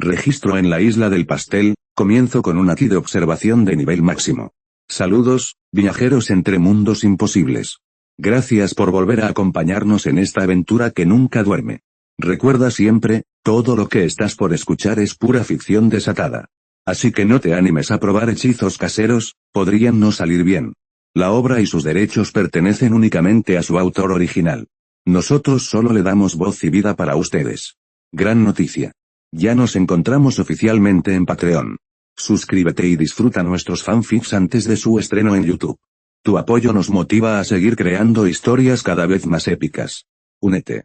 Registro en la isla del pastel, comienzo con una key de observación de nivel máximo. Saludos, viajeros entre mundos imposibles. Gracias por volver a acompañarnos en esta aventura que nunca duerme. Recuerda siempre, todo lo que estás por escuchar es pura ficción desatada. Así que no te animes a probar hechizos caseros, podrían no salir bien. La obra y sus derechos pertenecen únicamente a su autor original. Nosotros solo le damos voz y vida para ustedes. Gran noticia. Ya nos encontramos oficialmente en Patreon. Suscríbete y disfruta nuestros fanfics antes de su estreno en YouTube. Tu apoyo nos motiva a seguir creando historias cada vez más épicas. Únete.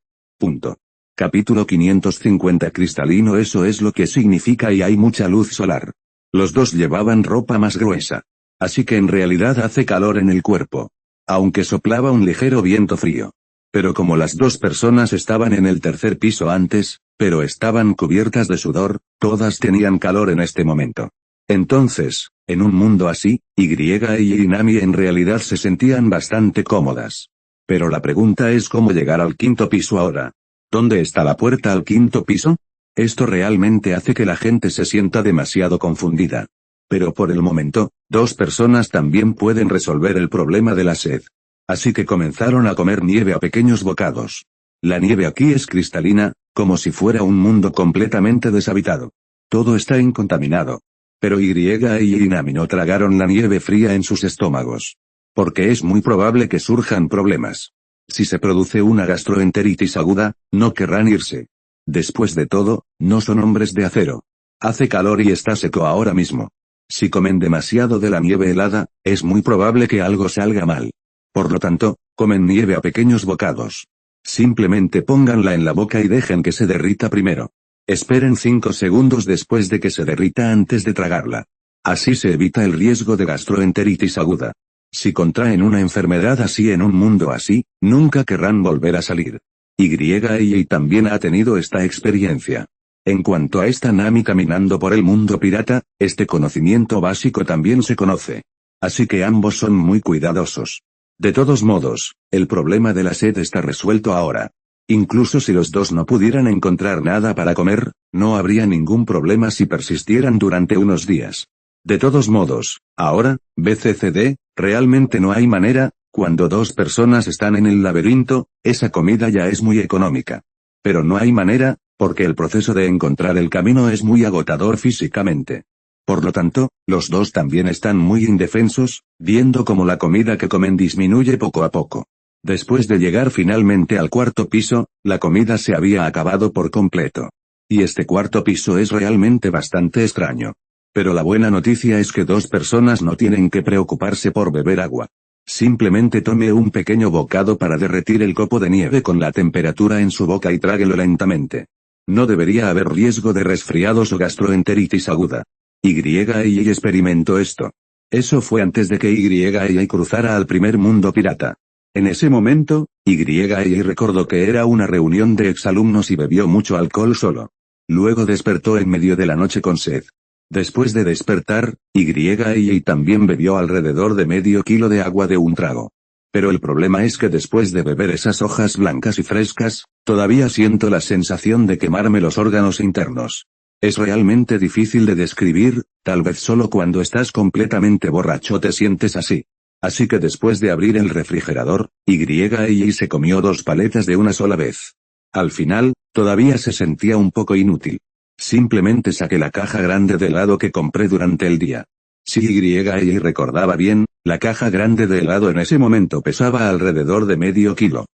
Capítulo 550 Cristalino. Eso es lo que significa y hay mucha luz solar. Los dos llevaban ropa más gruesa. Así que en realidad hace calor en el cuerpo. Aunque soplaba un ligero viento frío. Pero como las dos personas estaban en el tercer piso antes, pero estaban cubiertas de sudor, todas tenían calor en este momento. Entonces, en un mundo así, Y y Nami en realidad se sentían bastante cómodas. Pero la pregunta es cómo llegar al quinto piso ahora. ¿Dónde está la puerta al quinto piso? Esto realmente hace que la gente se sienta demasiado confundida. Pero por el momento, dos personas también pueden resolver el problema de la sed. Así que comenzaron a comer nieve a pequeños bocados. La nieve aquí es cristalina, como si fuera un mundo completamente deshabitado. Todo está incontaminado. Pero Y y Nami no tragaron la nieve fría en sus estómagos. Porque es muy probable que surjan problemas. Si se produce una gastroenteritis aguda, no querrán irse. Después de todo, no son hombres de acero. Hace calor y está seco ahora mismo. Si comen demasiado de la nieve helada, es muy probable que algo salga mal. Por lo tanto, comen nieve a pequeños bocados. Simplemente pónganla en la boca y dejen que se derrita primero. Esperen 5 segundos después de que se derrita antes de tragarla. Así se evita el riesgo de gastroenteritis aguda. Si contraen una enfermedad así en un mundo así, nunca querrán volver a salir. Y también ha tenido esta experiencia. En cuanto a esta Nami caminando por el mundo pirata, este conocimiento básico también se conoce. Así que ambos son muy cuidadosos. De todos modos, el problema de la sed está resuelto ahora. Incluso si los dos no pudieran encontrar nada para comer, no habría ningún problema si persistieran durante unos días. De todos modos, ahora, BCCD, realmente no hay manera, cuando dos personas están en el laberinto, esa comida ya es muy económica. Pero no hay manera, porque el proceso de encontrar el camino es muy agotador físicamente. Por lo tanto, los dos también están muy indefensos, viendo cómo la comida que comen disminuye poco a poco. Después de llegar finalmente al cuarto piso, la comida se había acabado por completo. Y este cuarto piso es realmente bastante extraño. Pero la buena noticia es que dos personas no tienen que preocuparse por beber agua. Simplemente tome un pequeño bocado para derretir el copo de nieve con la temperatura en su boca y tráguelo lentamente. No debería haber riesgo de resfriados o gastroenteritis aguda. Y experimentó esto. Eso fue antes de que Y cruzara al primer mundo pirata. En ese momento, Y recordó que era una reunión de exalumnos y bebió mucho alcohol solo. Luego despertó en medio de la noche con sed. Después de despertar, Y también bebió alrededor de medio kilo de agua de un trago. Pero el problema es que después de beber esas hojas blancas y frescas, todavía siento la sensación de quemarme los órganos internos. Es realmente difícil de describir, tal vez solo cuando estás completamente borracho te sientes así. Así que después de abrir el refrigerador, Y se comió 2 paletas de una sola vez. Al final, todavía se sentía un poco inútil. Simplemente saqué la caja grande de helado que compré durante el día. Si Y recordaba bien, la caja grande de helado en ese momento pesaba alrededor de medio kilo.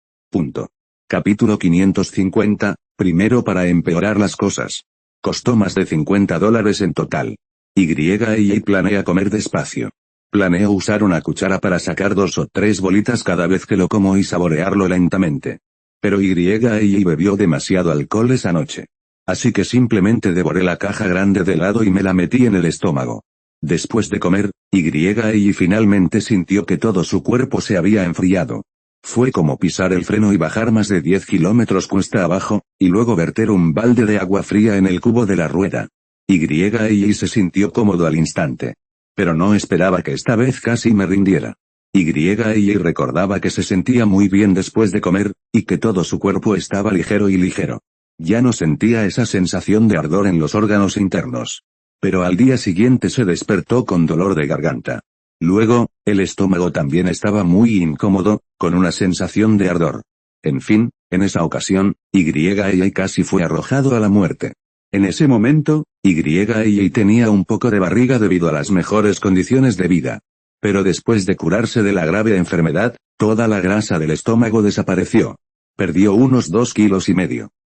Capítulo 550, primero para empeorar las cosas. Costó más de $50 en total. Y planea comer despacio. Planeo usar una cuchara para sacar 2 o 3 bolitas cada vez que lo como y saborearlo lentamente. Pero Y bebió demasiado alcohol esa noche. Así que simplemente devoré la caja grande de helado y me la metí en el estómago. Después de comer, Y finalmente sintió que todo su cuerpo se había enfriado. Fue como pisar el freno y bajar más de 10 kilómetros cuesta abajo, y luego verter un balde de agua fría en el cubo de la rueda. Y se sintió cómodo al instante. Pero no esperaba que esta vez casi me rindiera. Y recordaba que se sentía muy bien después de comer, y que todo su cuerpo estaba ligero y ligero. Ya no sentía esa sensación de ardor en los órganos internos. Pero al día siguiente se despertó con dolor de garganta. Luego, el estómago también estaba muy incómodo, con una sensación de ardor. En fin, en esa ocasión, Y casi fue arrojado a la muerte. En ese momento, Y tenía un poco de barriga debido a las mejores condiciones de vida. Pero después de curarse de la grave enfermedad, toda la grasa del estómago desapareció. Perdió unos 2,5 kilos.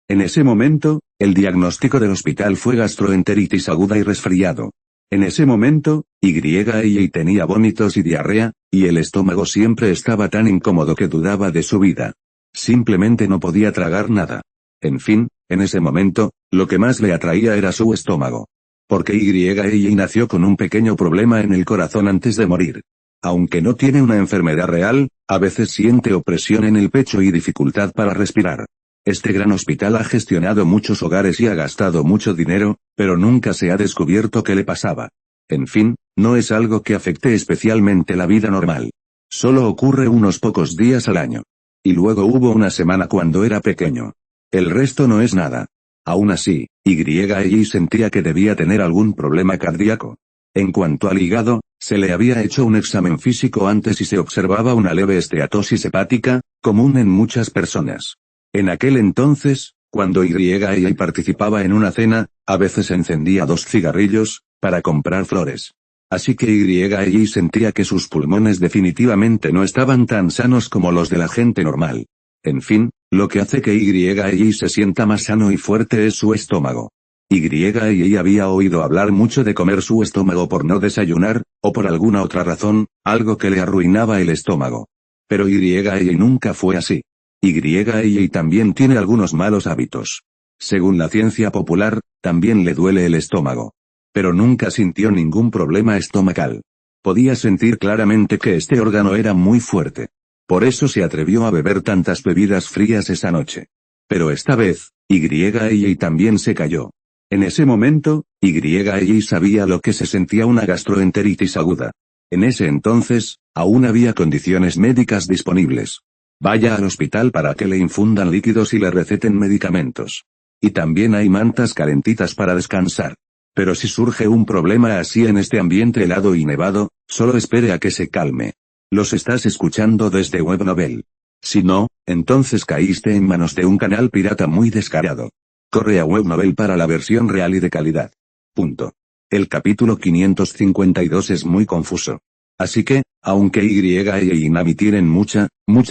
En ese momento, el diagnóstico del hospital fue gastroenteritis aguda y resfriado. En ese momento, Y tenía vómitos y diarrea, y el estómago siempre estaba tan incómodo que dudaba de su vida. Simplemente no podía tragar nada. En fin, en ese momento, lo que más le atraía era su estómago. Porque Y nació con un pequeño problema en el corazón antes de morir. Aunque no tiene una enfermedad real, a veces siente opresión en el pecho y dificultad para respirar. Este gran hospital ha gestionado muchos hogares y ha gastado mucho dinero, pero nunca se ha descubierto qué le pasaba. En fin, no es algo que afecte especialmente la vida normal. Solo ocurre unos pocos días al año. Y luego hubo una semana cuando era pequeño. El resto no es nada. Aún así, Y sentía que debía tener algún problema cardíaco. En cuanto al hígado, se le había hecho un examen físico antes y se observaba una leve esteatosis hepática, común en muchas personas. En aquel entonces, cuando Y participaba en una cena, a veces encendía 2 cigarrillos, para comprar flores. Así que Y sentía que sus pulmones definitivamente no estaban tan sanos como los de la gente normal. En fin, lo que hace que Y se sienta más sano y fuerte es su estómago. Y había oído hablar mucho de comer su estómago por no desayunar, o por alguna otra razón, algo que le arruinaba el estómago. Pero Y nunca fue así. Y también tiene algunos malos hábitos. Según la ciencia popular, también le duele el estómago. Pero nunca sintió ningún problema estomacal. Podía sentir claramente que este órgano era muy fuerte. Por eso se atrevió a beber tantas bebidas frías esa noche. Pero esta vez, Y también se cayó. En ese momento, Y sabía lo que se sentía una gastroenteritis aguda. En ese entonces, aún había condiciones médicas disponibles. Vaya al hospital para que le infundan líquidos y le receten medicamentos. Y también hay mantas calentitas para descansar. Pero si surge un problema así en este ambiente helado y nevado, solo espere a que se calme. Los estás escuchando desde Webnovel. Si no, entonces caíste en manos de un canal pirata muy descarado. Corre a Webnovel para la versión real y de calidad. Punto. El capítulo 552 es muy confuso. Así que, aunque y Nami tienen mucha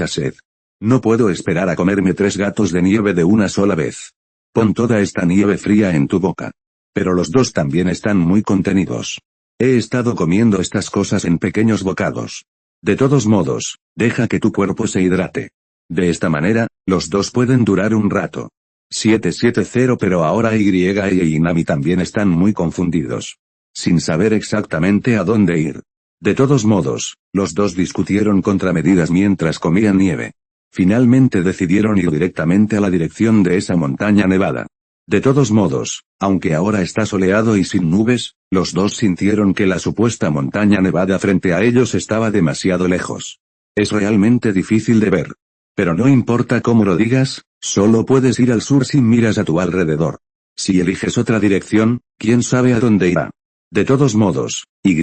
sed. No puedo esperar a comerme 3 gatos de nieve de una sola vez. Pon toda esta nieve fría en tu boca. Pero los dos también están muy contenidos. He estado comiendo estas cosas en pequeños bocados. De todos modos, deja que tu cuerpo se hidrate. De esta manera, los dos pueden durar un rato. 770 Pero ahora y Nami también están muy confundidos. Sin saber exactamente a dónde ir. De todos modos, los dos discutieron contramedidas mientras comían nieve. Finalmente decidieron ir directamente a la dirección de esa montaña nevada. De todos modos, aunque ahora está soleado y sin nubes, los dos sintieron que la supuesta montaña nevada frente a ellos estaba demasiado lejos. Es realmente difícil de ver. Pero no importa cómo lo digas, solo puedes ir al sur si miras a tu alrededor. Si eliges otra dirección, quién sabe a dónde irá. De todos modos, y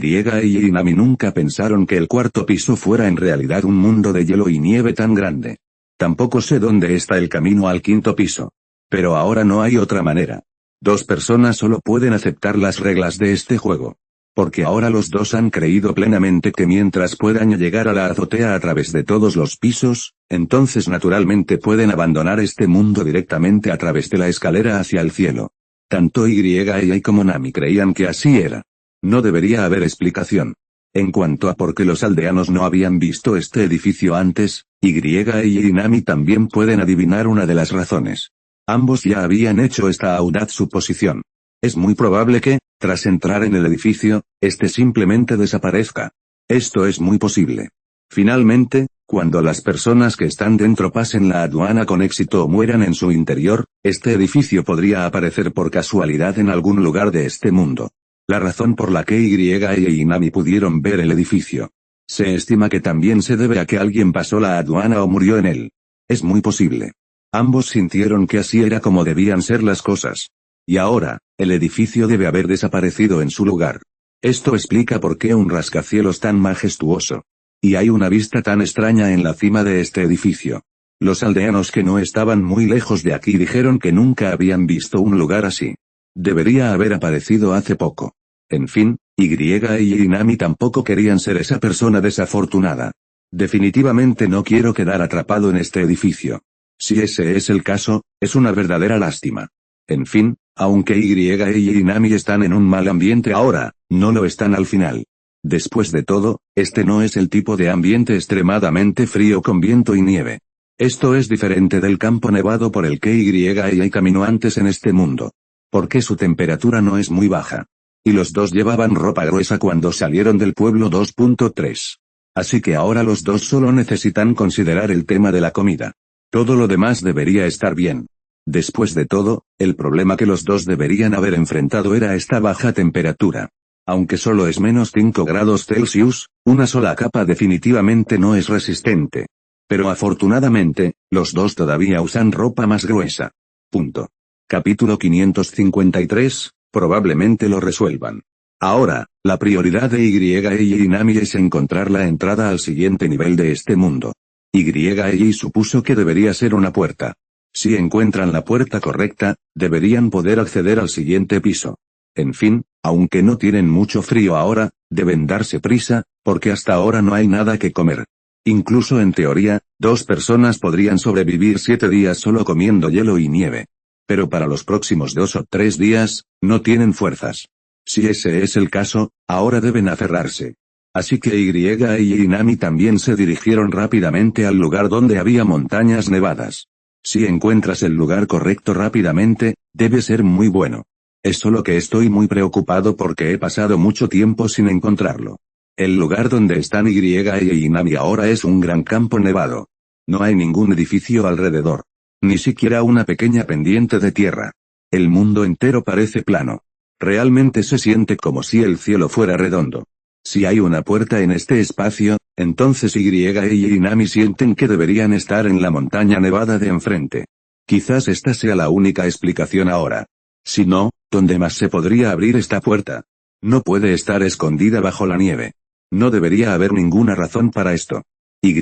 Nami nunca pensaron que el 4.º piso fuera en realidad un mundo de hielo y nieve tan grande. Tampoco sé dónde está el camino al 5.º piso. Pero ahora no hay otra manera. 2 personas solo pueden aceptar las reglas de este juego. Porque ahora los dos han creído plenamente que mientras puedan llegar a la azotea a través de todos los pisos, entonces naturalmente pueden abandonar este mundo directamente a través de la escalera hacia el cielo. Tanto Y como Nami creían que así era. No debería haber explicación. En cuanto a por qué los aldeanos no habían visto este edificio antes, Y Nami también pueden adivinar una de las razones. Ambos ya habían hecho esta audaz suposición. Es muy probable que, tras entrar en el edificio, este simplemente desaparezca. Esto es muy posible. Finalmente, cuando las personas que están dentro pasen la aduana con éxito o mueran en su interior, este edificio podría aparecer por casualidad en algún lugar de este mundo. La razón por la que Y Nami pudieron ver el edificio. Se estima que también se debe a que alguien pasó la aduana o murió en él. Es muy posible. Ambos sintieron que así era como debían ser las cosas. Y ahora, el edificio debe haber desaparecido en su lugar. Esto explica por qué un rascacielos tan majestuoso. Y hay una vista tan extraña en la cima de este edificio. Los aldeanos que no estaban muy lejos de aquí dijeron que nunca habían visto un lugar así. Debería haber aparecido hace poco. En fin, Y y Nami tampoco querían ser esa persona desafortunada. Definitivamente no quiero quedar atrapado en este edificio. Si ese es el caso, es una verdadera lástima. En fin, aunque y Nami están en un mal ambiente ahora, no lo están al final. Después de todo, este no es el tipo de ambiente extremadamente frío con viento y nieve. Esto es diferente del campo nevado por el que y caminó antes en este mundo. Porque su temperatura no es muy baja. Y los dos llevaban ropa gruesa cuando salieron del pueblo 2.3. Así que ahora los dos solo necesitan considerar el tema de la comida. Todo lo demás debería estar bien. Después de todo, el problema que los dos deberían haber enfrentado era esta baja temperatura. Aunque solo es menos 5 grados Celsius, una sola capa definitivamente no es resistente. Pero afortunadamente, los dos todavía usan ropa más gruesa. Punto. Capítulo 553, probablemente lo resuelvan. Ahora, la prioridad de y Nami es encontrar la entrada al siguiente nivel de este mundo. Y supuso que debería ser una puerta. Si encuentran la puerta correcta, deberían poder acceder al siguiente piso. En fin, aunque no tienen mucho frío ahora, deben darse prisa, porque hasta ahora no hay nada que comer. Incluso en teoría, 2 personas podrían sobrevivir 7 días solo comiendo hielo y nieve. Pero para los próximos 2 o 3 días, no tienen fuerzas. Si ese es el caso, ahora deben aferrarse. Así que y Nami también se dirigieron rápidamente al lugar donde había montañas nevadas. Si encuentras el lugar correcto rápidamente, debe ser muy bueno. Es solo que estoy muy preocupado porque he pasado mucho tiempo sin encontrarlo. El lugar donde están y Nami ahora es un gran campo nevado. No hay ningún edificio alrededor. Ni siquiera una pequeña pendiente de tierra. El mundo entero parece plano. Realmente se siente como si el cielo fuera redondo. Si hay una puerta en este espacio, entonces y Nami sienten que deberían estar en la montaña nevada de enfrente. Quizás esta sea la única explicación ahora. Si no, ¿dónde más se podría abrir esta puerta? No puede estar escondida bajo la nieve. No debería haber ninguna razón para esto. Y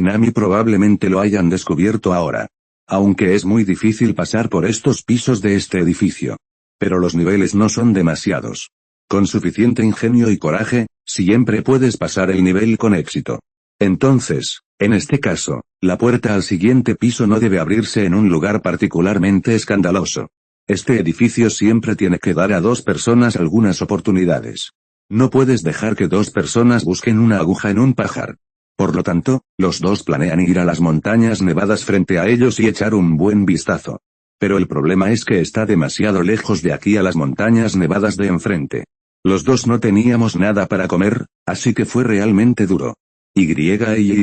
Nami probablemente lo hayan descubierto ahora. Aunque es muy difícil pasar por estos pisos de este edificio. Pero los niveles no son demasiados. Con suficiente ingenio y coraje, siempre puedes pasar el nivel con éxito. Entonces, en este caso, la puerta al siguiente piso no debe abrirse en un lugar particularmente escandaloso. Este edificio siempre tiene que dar a 2 personas algunas oportunidades. No puedes dejar que 2 personas busquen una aguja en un pajar. Por lo tanto, los dos planean ir a las montañas nevadas frente a ellos y echar un buen vistazo. Pero el problema es que está demasiado lejos de aquí a las montañas nevadas de enfrente. Los dos no teníamos nada para comer, así que fue realmente duro. Y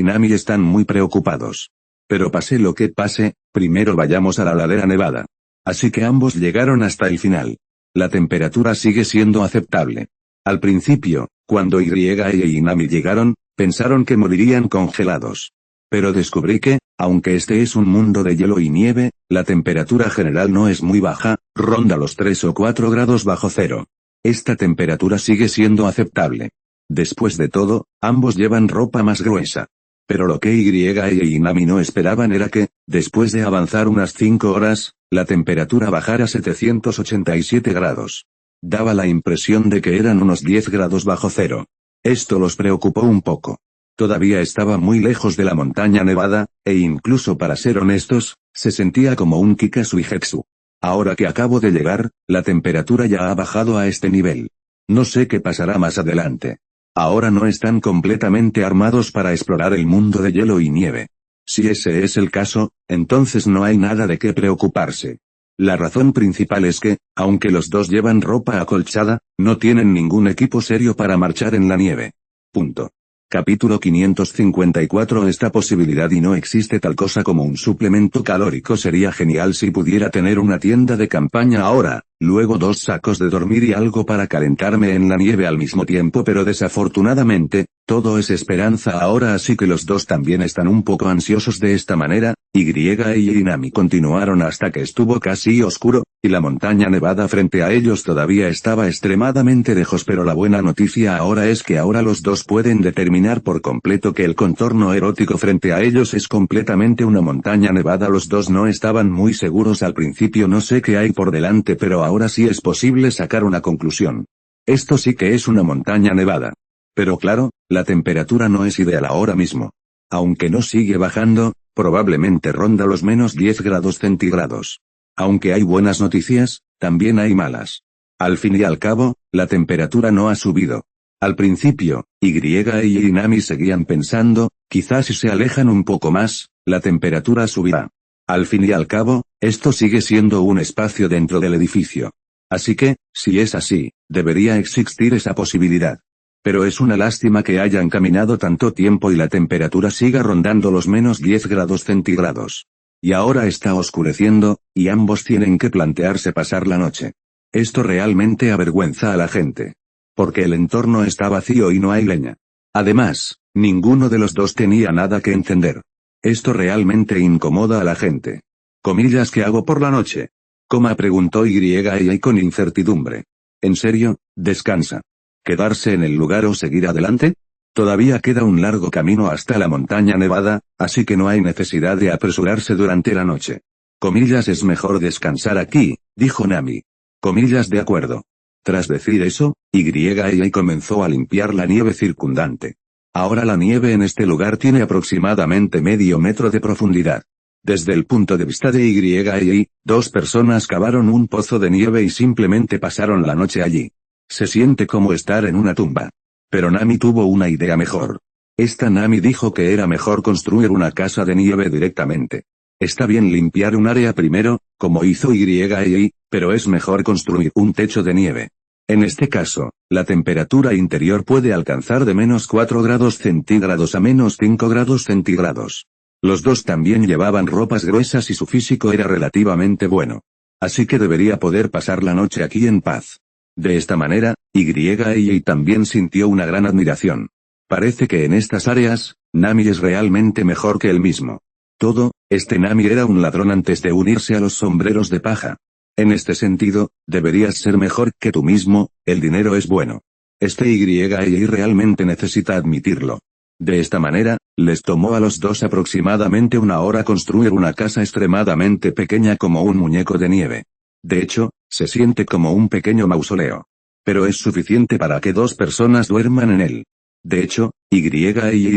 Nami están muy preocupados. Pero pase lo que pase, primero vayamos a la ladera nevada. Así que ambos llegaron hasta el final. La temperatura sigue siendo aceptable. Al principio, cuando y Nami llegaron, pensaron que morirían congelados. Pero descubrí que, aunque este es un mundo de hielo y nieve, la temperatura general no es muy baja, ronda los 3 o 4 grados bajo cero. Esta temperatura sigue siendo aceptable. Después de todo, ambos llevan ropa más gruesa. Pero lo que y Nami no esperaban era que, después de avanzar unas 5 horas, la temperatura bajara a 787 grados. Daba la impresión de que eran unos 10 grados bajo cero. Esto los preocupó un poco. Todavía estaba muy lejos de la montaña nevada, e incluso para ser honestos, se sentía como un Kikasuihetsu. Ahora que acabo de llegar, la temperatura ya ha bajado a este nivel. No sé qué pasará más adelante. Ahora no están completamente armados para explorar el mundo de hielo y nieve. Si ese es el caso, entonces no hay nada de qué preocuparse. La razón principal es que, aunque los dos llevan ropa acolchada, no tienen ningún equipo serio para marchar en la nieve. Punto. Capítulo 554. Esta posibilidad y no existe tal cosa como un suplemento calórico. Sería genial si pudiera tener una tienda de campaña ahora, luego 2 sacos de dormir y algo para calentarme en la nieve al mismo tiempo, pero desafortunadamente, todo es esperanza ahora, así que los dos también están un poco ansiosos de esta manera, Y Nami continuaron hasta que estuvo casi oscuro, y la montaña nevada frente a ellos todavía estaba extremadamente lejos, pero la buena noticia ahora es que ahora los dos pueden determinar por completo que el contorno erótico frente a ellos es completamente una montaña nevada. Los dos no estaban muy seguros al principio, no sé qué hay por delante, pero ahora sí es posible sacar una conclusión. Esto sí que es una montaña nevada. Pero claro, la temperatura no es ideal ahora mismo. Aunque no sigue bajando, probablemente ronda los menos 10 grados centígrados. Aunque hay buenas noticias, también hay malas. Al fin y al cabo, la temperatura no ha subido. Al principio, y Nami seguían pensando, quizás si se alejan un poco más, la temperatura subirá. Al fin y al cabo, esto sigue siendo un espacio dentro del edificio. Así que, si es así, debería existir esa posibilidad. Pero es una lástima que hayan caminado tanto tiempo y la temperatura siga rondando los menos 10 grados centígrados. Y ahora está oscureciendo, y ambos tienen que plantearse pasar la noche. Esto realmente avergüenza a la gente. Porque el entorno está vacío y no hay leña. Además, ninguno de los dos tenía nada que encender. Esto realmente incomoda a la gente. Comillas, ¿qué hago por la noche? Preguntó Y con incertidumbre. ¿En serio? Descansa. ¿Quedarse en el lugar o seguir adelante? Todavía queda un largo camino hasta la montaña nevada, así que no hay necesidad de apresurarse durante la noche. Comillas, es mejor descansar aquí, dijo Nami. Comillas, de acuerdo. Tras decir eso, Y comenzó a limpiar la nieve circundante. Ahora la nieve en este lugar tiene aproximadamente medio metro de profundidad. Desde el punto de vista de Y, dos personas cavaron un pozo de nieve y simplemente pasaron la noche allí. Se siente como estar en una tumba. Pero Nami tuvo una idea mejor. Nami dijo que era mejor construir una casa de nieve directamente. Está bien limpiar un área primero, como hizo Y, pero es mejor construir un techo de nieve. En este caso, la temperatura interior puede alcanzar de menos 4 grados centígrados a menos 5 grados centígrados. Los dos también llevaban ropas gruesas y su físico era relativamente bueno. Así que debería poder pasar la noche aquí en paz. De esta manera, Y también sintió una gran admiración. Parece que en estas áreas, Nami es realmente mejor que él mismo. Nami era un ladrón antes de unirse a los sombreros de paja. En este sentido, deberías ser mejor que tú mismo, el dinero es bueno. Y realmente necesita admitirlo. De esta manera, les tomó a los dos aproximadamente una hora construir una casa extremadamente pequeña como un muñeco de nieve. De hecho, se siente como un pequeño mausoleo. Pero es suficiente para que dos personas duerman en él. De hecho, Y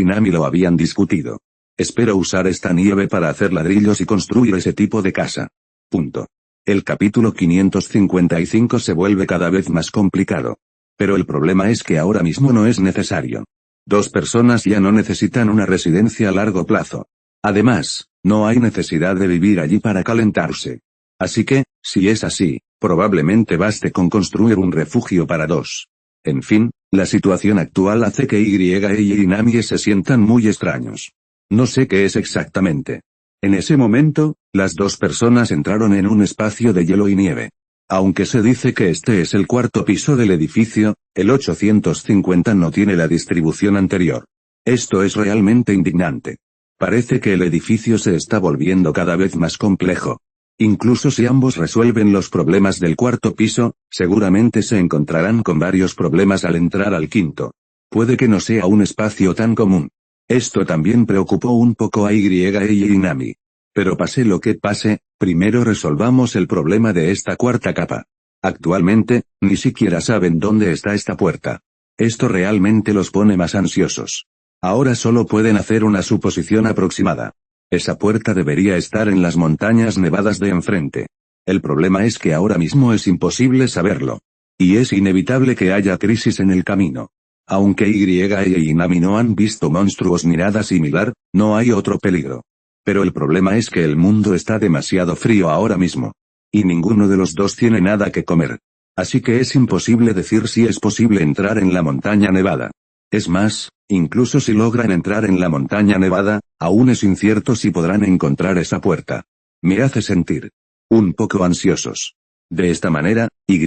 Nami lo habían discutido. Espero usar esta nieve para hacer ladrillos y construir ese tipo de casa. Punto. El capítulo 555 se vuelve cada vez más complicado. Pero el problema es que ahora mismo no es necesario. Dos personas ya no necesitan una residencia a largo plazo. Además, no hay necesidad de vivir allí para calentarse. Así que, si es así, probablemente baste con construir un refugio para dos. En fin, la situación actual hace que Y Nami se sientan muy extraños. No sé qué es exactamente. En ese momento, las dos personas entraron en un espacio de hielo y nieve. Aunque se dice que este es el cuarto piso del edificio, el 850 no tiene la distribución anterior. Esto es realmente indignante. Parece que el edificio se está volviendo cada vez más complejo. Incluso si ambos resuelven los problemas del cuarto piso, seguramente se encontrarán con varios problemas al entrar al quinto. Puede que no sea un espacio tan común. Esto también preocupó un poco a Y Nami. Pero pase lo que pase, primero resolvamos el problema de esta cuarta capa. Actualmente, ni siquiera saben dónde está esta puerta. Esto realmente los pone más ansiosos. Ahora solo pueden hacer una suposición aproximada. Esa puerta debería estar en las montañas nevadas de enfrente. El problema es que ahora mismo es imposible saberlo. Y es inevitable que haya crisis en el camino. Aunque Y Nami no han visto monstruos ni nada similar, no hay otro peligro. Pero el problema es que el mundo está demasiado frío ahora mismo. Y ninguno de los dos tiene nada que comer. Así que es imposible decir si es posible entrar en la montaña nevada. Es más, incluso si logran entrar en la montaña nevada, aún es incierto si podrán encontrar esa puerta. Me hace sentir un poco ansiosos. De esta manera, Y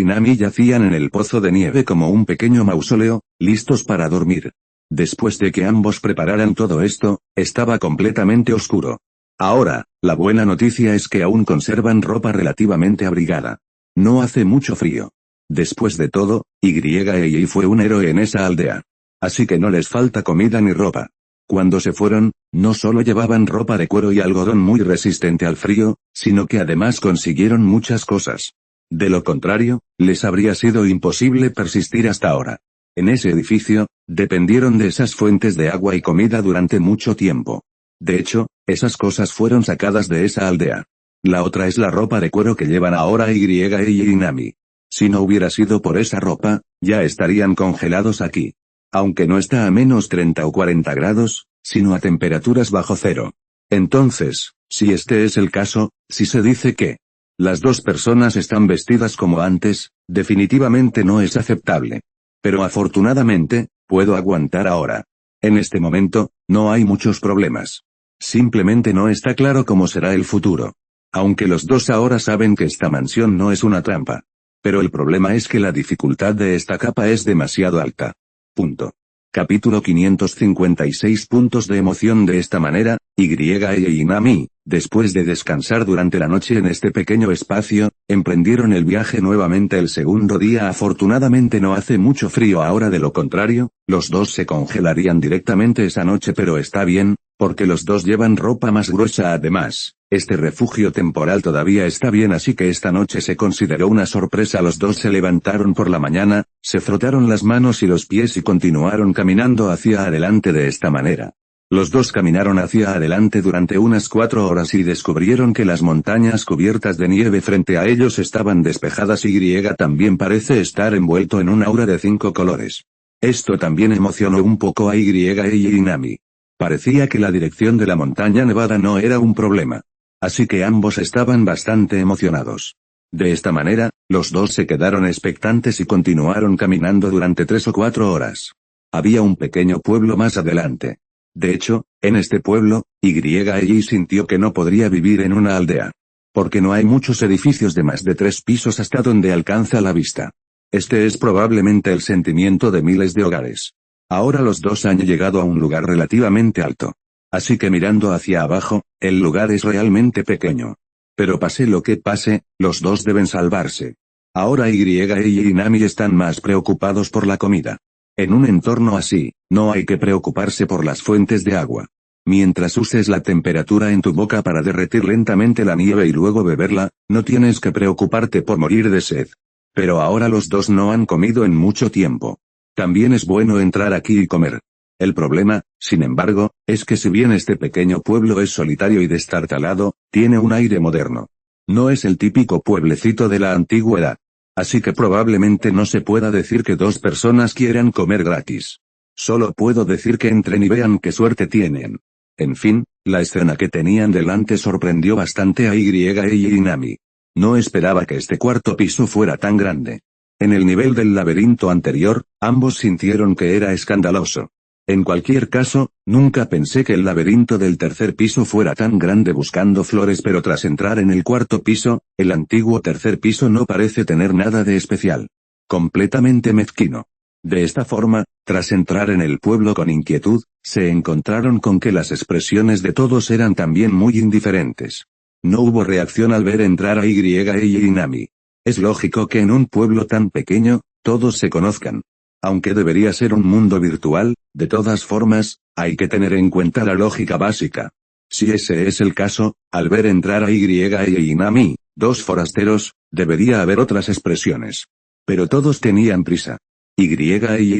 Nami yacían en el pozo de nieve como un pequeño mausoleo, listos para dormir. Después de que ambos prepararan todo esto, estaba completamente oscuro. Ahora, la buena noticia es que aún conservan ropa relativamente abrigada. No hace mucho frío. Después de todo, Y fue un héroe en esa aldea. Así que no les falta comida ni ropa. Cuando se fueron, no solo llevaban ropa de cuero y algodón muy resistente al frío, sino que además consiguieron muchas cosas. De lo contrario, les habría sido imposible persistir hasta ahora. En ese edificio, dependieron de esas fuentes de agua y comida durante mucho tiempo. De hecho, esas cosas fueron sacadas de esa aldea. La otra es la ropa de cuero que llevan ahora y Nami. Si no hubiera sido por esa ropa, ya estarían congelados aquí. Aunque no está a menos 30 o 40 grados, sino a temperaturas bajo cero. Entonces, si este es el caso, si se dice que las dos personas están vestidas como antes, definitivamente no es aceptable. Pero afortunadamente, puedo aguantar ahora. En este momento, no hay muchos problemas. Simplemente no está claro cómo será el futuro. Aunque los dos ahora saben que esta mansión no es una trampa. Pero el problema es que la dificultad de esta capa es demasiado alta. Punto. Capítulo 556. Puntos de emoción. De esta manera, y Nami, después de descansar durante la noche en este pequeño espacio, emprendieron el viaje nuevamente el segundo día. Afortunadamente no hace mucho frío ahora, de lo contrario, los dos se congelarían directamente esa noche, pero está bien, porque los dos llevan ropa más gruesa. Además, este refugio temporal todavía está bien, así que esta noche se consideró una sorpresa. Los dos se levantaron por la mañana, se frotaron las manos y los pies y continuaron caminando hacia adelante de esta manera. Los dos caminaron hacia adelante durante unas 4 horas y descubrieron que las montañas cubiertas de nieve frente a ellos estaban despejadas. Y también parece estar envuelto en un aura de 5 colores. Esto también emocionó un poco a y Nami. Parecía que la dirección de la montaña nevada no era un problema. Así que ambos estaban bastante emocionados. De esta manera, los dos se quedaron expectantes y continuaron caminando durante 3 o 4 horas. Había un pequeño pueblo más adelante. De hecho, en este pueblo, y sintió que no podría vivir en una aldea. Porque no hay muchos edificios de más de 3 pisos hasta donde alcanza la vista. Este es probablemente el sentimiento de miles de hogares. Ahora los dos han llegado a un lugar relativamente alto. Así que mirando hacia abajo, el lugar es realmente pequeño. Pero pase lo que pase, los dos deben salvarse. Ahora y Nami están más preocupados por la comida. En un entorno así, no hay que preocuparse por las fuentes de agua. Mientras uses la temperatura en tu boca para derretir lentamente la nieve y luego beberla, no tienes que preocuparte por morir de sed. Pero ahora los dos no han comido en mucho tiempo. También es bueno entrar aquí y comer. El problema, sin embargo, es que si bien este pequeño pueblo es solitario y destartalado, tiene un aire moderno. No es el típico pueblecito de la antigüedad. Así que probablemente no se pueda decir que dos personas quieran comer gratis. Solo puedo decir que entren y vean qué suerte tienen. En fin, la escena que tenían delante sorprendió bastante a y Nami. No esperaba que este cuarto piso fuera tan grande. En el nivel del laberinto anterior, ambos sintieron que era escandaloso. En cualquier caso, nunca pensé que el laberinto del tercer piso fuera tan grande buscando flores, pero tras entrar en el cuarto piso, el antiguo tercer piso no parece tener nada de especial. Completamente mezquino. De esta forma, tras entrar en el pueblo con inquietud, se encontraron con que las expresiones de todos eran también muy indiferentes. No hubo reacción al ver entrar a y Nami. Es lógico que en un pueblo tan pequeño, todos se conozcan. Aunque debería ser un mundo virtual, de todas formas, hay que tener en cuenta la lógica básica. Si ese es el caso, al ver entrar a y Nami, dos forasteros, debería haber otras expresiones. Pero todos tenían prisa. Y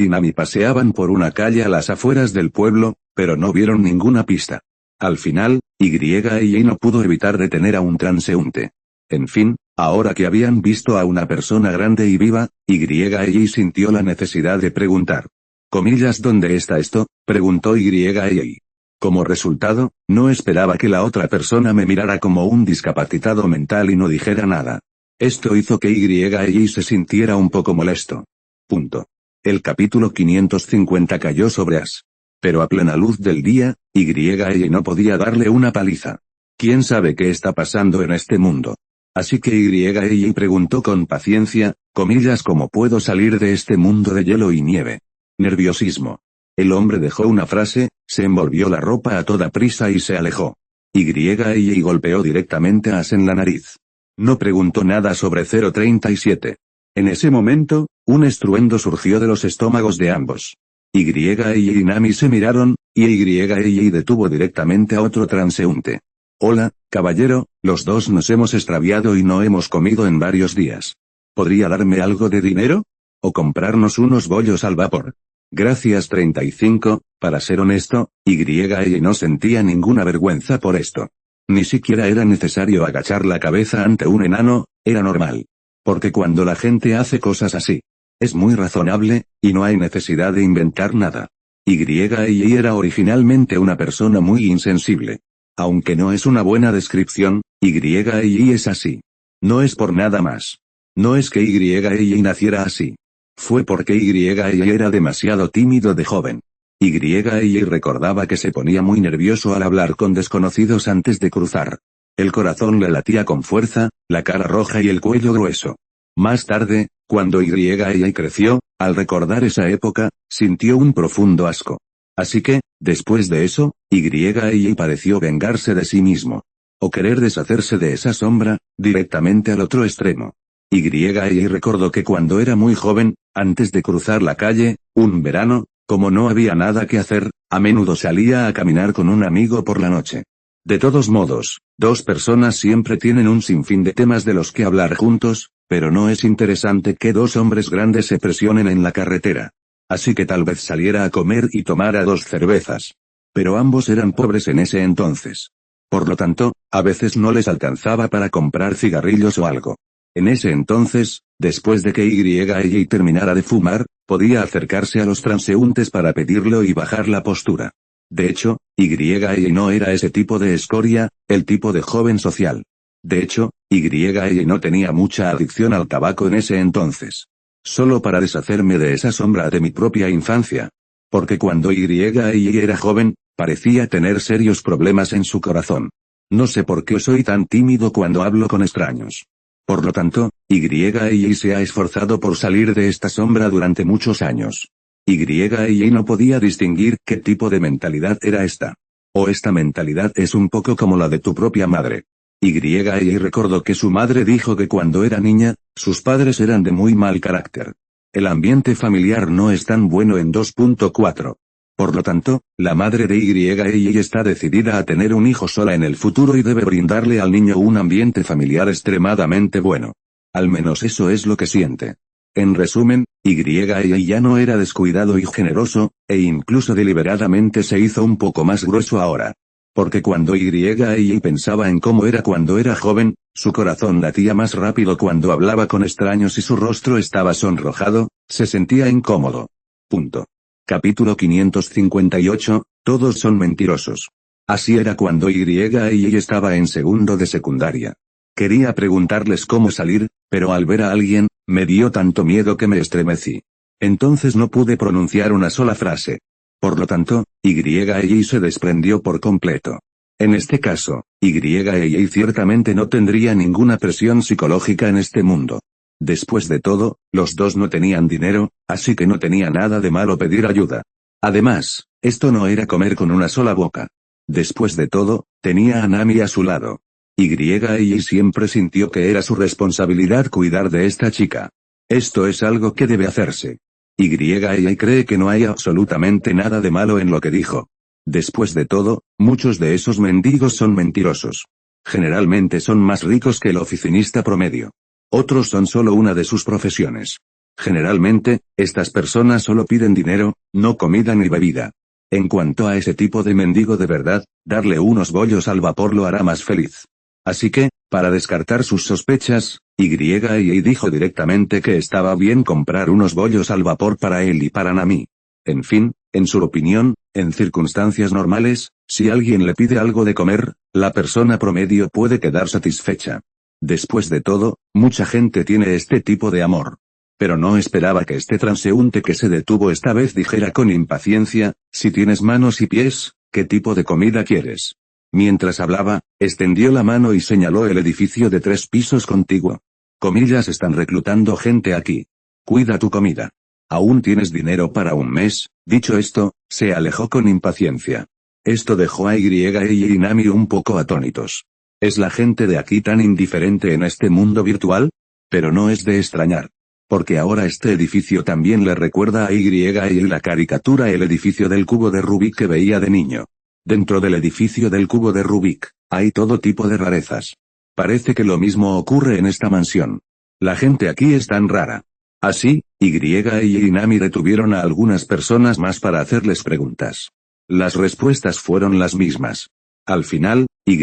Nami paseaban por una calle a las afueras del pueblo, pero no vieron ninguna pista. Al final, y no pudo evitar detener a un transeúnte. En fin, ahora que habían visto a una persona grande y viva, y sintió la necesidad de preguntar. Comillas, ¿dónde está esto?, preguntó y. Como resultado, no esperaba que la otra persona me mirara como un discapacitado mental y no dijera nada. Esto hizo que y se sintiera un poco molesto. Punto. El capítulo 550 cayó sobre As. Pero a plena luz del día, y no podía darle una paliza. ¿Quién sabe qué está pasando en este mundo? Así que y preguntó con paciencia, comillas, ¿cómo puedo salir de este mundo de hielo y nieve? Nerviosismo. El hombre dejó una frase, se envolvió la ropa a toda prisa y se alejó. Y golpeó directamente a Ash en la nariz. No preguntó nada sobre 037. En ese momento, un estruendo surgió de los estómagos de ambos. Y Nami se miraron, y detuvo directamente a otro transeúnte. Hola, caballero, los dos nos hemos extraviado y no hemos comido en varios días. ¿Podría darme algo de dinero? ¿O comprarnos unos bollos al vapor? Gracias 35, para ser honesto, y no sentía ninguna vergüenza por esto. Ni siquiera era necesario agachar la cabeza ante un enano, era normal. Porque cuando la gente hace cosas así, es muy razonable, y no hay necesidad de inventar nada. Y era originalmente una persona muy insensible. Aunque no es una buena descripción, y es así. No es por nada más. No es que y naciera así. Fue porque y era demasiado tímido de joven. Y recordaba que se ponía muy nervioso al hablar con desconocidos antes de cruzar. El corazón le latía con fuerza, la cara roja y el cuello grueso. Más tarde, cuando y creció, al recordar esa época, sintió un profundo asco. Así que, después de eso, y pareció vengarse de sí mismo. O querer deshacerse de esa sombra, directamente al otro extremo. Y recordó que cuando era muy joven, antes de cruzar la calle, un verano, como no había nada que hacer, a menudo salía a caminar con un amigo por la noche. De todos modos, dos personas siempre tienen un sinfín de temas de los que hablar juntos, pero no es interesante que dos hombres grandes se presionen en la carretera. Así que tal vez saliera a comer y tomara 2 cervezas. Pero ambos eran pobres en ese entonces. Por lo tanto, a veces no les alcanzaba para comprar cigarrillos o algo. En ese entonces, después de que y terminara de fumar, podía acercarse a los transeúntes para pedirlo y bajar la postura. De hecho, y no era ese tipo de escoria, el tipo de joven social. De hecho, y no tenía mucha adicción al tabaco en ese entonces. Solo para deshacerme de esa sombra de mi propia infancia. Porque cuando y era joven, parecía tener serios problemas en su corazón. No sé por qué soy tan tímido cuando hablo con extraños. Por lo tanto, y se ha esforzado por salir de esta sombra durante muchos años. Y no podía distinguir qué tipo de mentalidad era esta. O esta mentalidad es un poco como la de tu propia madre. Y recordó que su madre dijo que cuando era niña, sus padres eran de muy mal carácter. El ambiente familiar no es tan bueno en 2.4. Por lo tanto, la madre de y está decidida a tener un hijo sola en el futuro y debe brindarle al niño un ambiente familiar extremadamente bueno. Al menos eso es lo que siente. En resumen, y ya no era descuidado y generoso, e incluso deliberadamente se hizo un poco más grueso ahora. Porque cuando y pensaba en cómo era cuando era joven, su corazón latía más rápido cuando hablaba con extraños y su rostro estaba sonrojado, se sentía incómodo. Punto. Capítulo 558, todos son mentirosos. Así era cuando y estaba en segundo de secundaria. Quería preguntarles cómo salir, pero al ver a alguien, me dio tanto miedo que me estremecí. Entonces no pude pronunciar una sola frase. Por lo tanto, y se desprendió por completo. En este caso, y ciertamente no tendría ninguna presión psicológica en este mundo. Después de todo, los dos no tenían dinero, así que no tenía nada de malo pedir ayuda. Además, esto no era comer con una sola boca. Después de todo, tenía a Nami a su lado. Y siempre sintió que era su responsabilidad cuidar de esta chica. Esto es algo que debe hacerse. Y cree que no hay absolutamente nada de malo en lo que dijo. Después de todo, muchos de esos mendigos son mentirosos. Generalmente son más ricos que el oficinista promedio. Otros son solo una de sus profesiones. Generalmente, estas personas solo piden dinero, no comida ni bebida. En cuanto a ese tipo de mendigo de verdad, darle unos bollos al vapor lo hará más feliz. Así que, para descartar sus sospechas, y dijo directamente que estaba bien comprar unos bollos al vapor para él y para Nami. En fin, en su opinión, en circunstancias normales, si alguien le pide algo de comer, la persona promedio puede quedar satisfecha. Después de todo, mucha gente tiene este tipo de amor. Pero no esperaba que este transeúnte que se detuvo esta vez dijera con impaciencia, si tienes manos y pies, ¿qué tipo de comida quieres? Mientras hablaba, extendió la mano y señaló el edificio de 3 pisos contiguo. Comillas, están reclutando gente aquí. Cuida tu comida. ¿Aún tienes dinero para un mes? Dicho esto, se alejó con impaciencia. Esto dejó a Y y Nami un poco atónitos. ¿Es la gente de aquí tan indiferente en este mundo virtual? Pero no es de extrañar. Porque ahora este edificio también le recuerda a Y la caricatura el edificio del cubo de Rubik que veía de niño. Dentro del edificio del cubo de Rubik, hay todo tipo de rarezas. Parece que lo mismo ocurre en esta mansión. La gente aquí es tan rara. Así, Y y Nami detuvieron a algunas personas más para hacerles preguntas. Las respuestas fueron las mismas. Al final, Y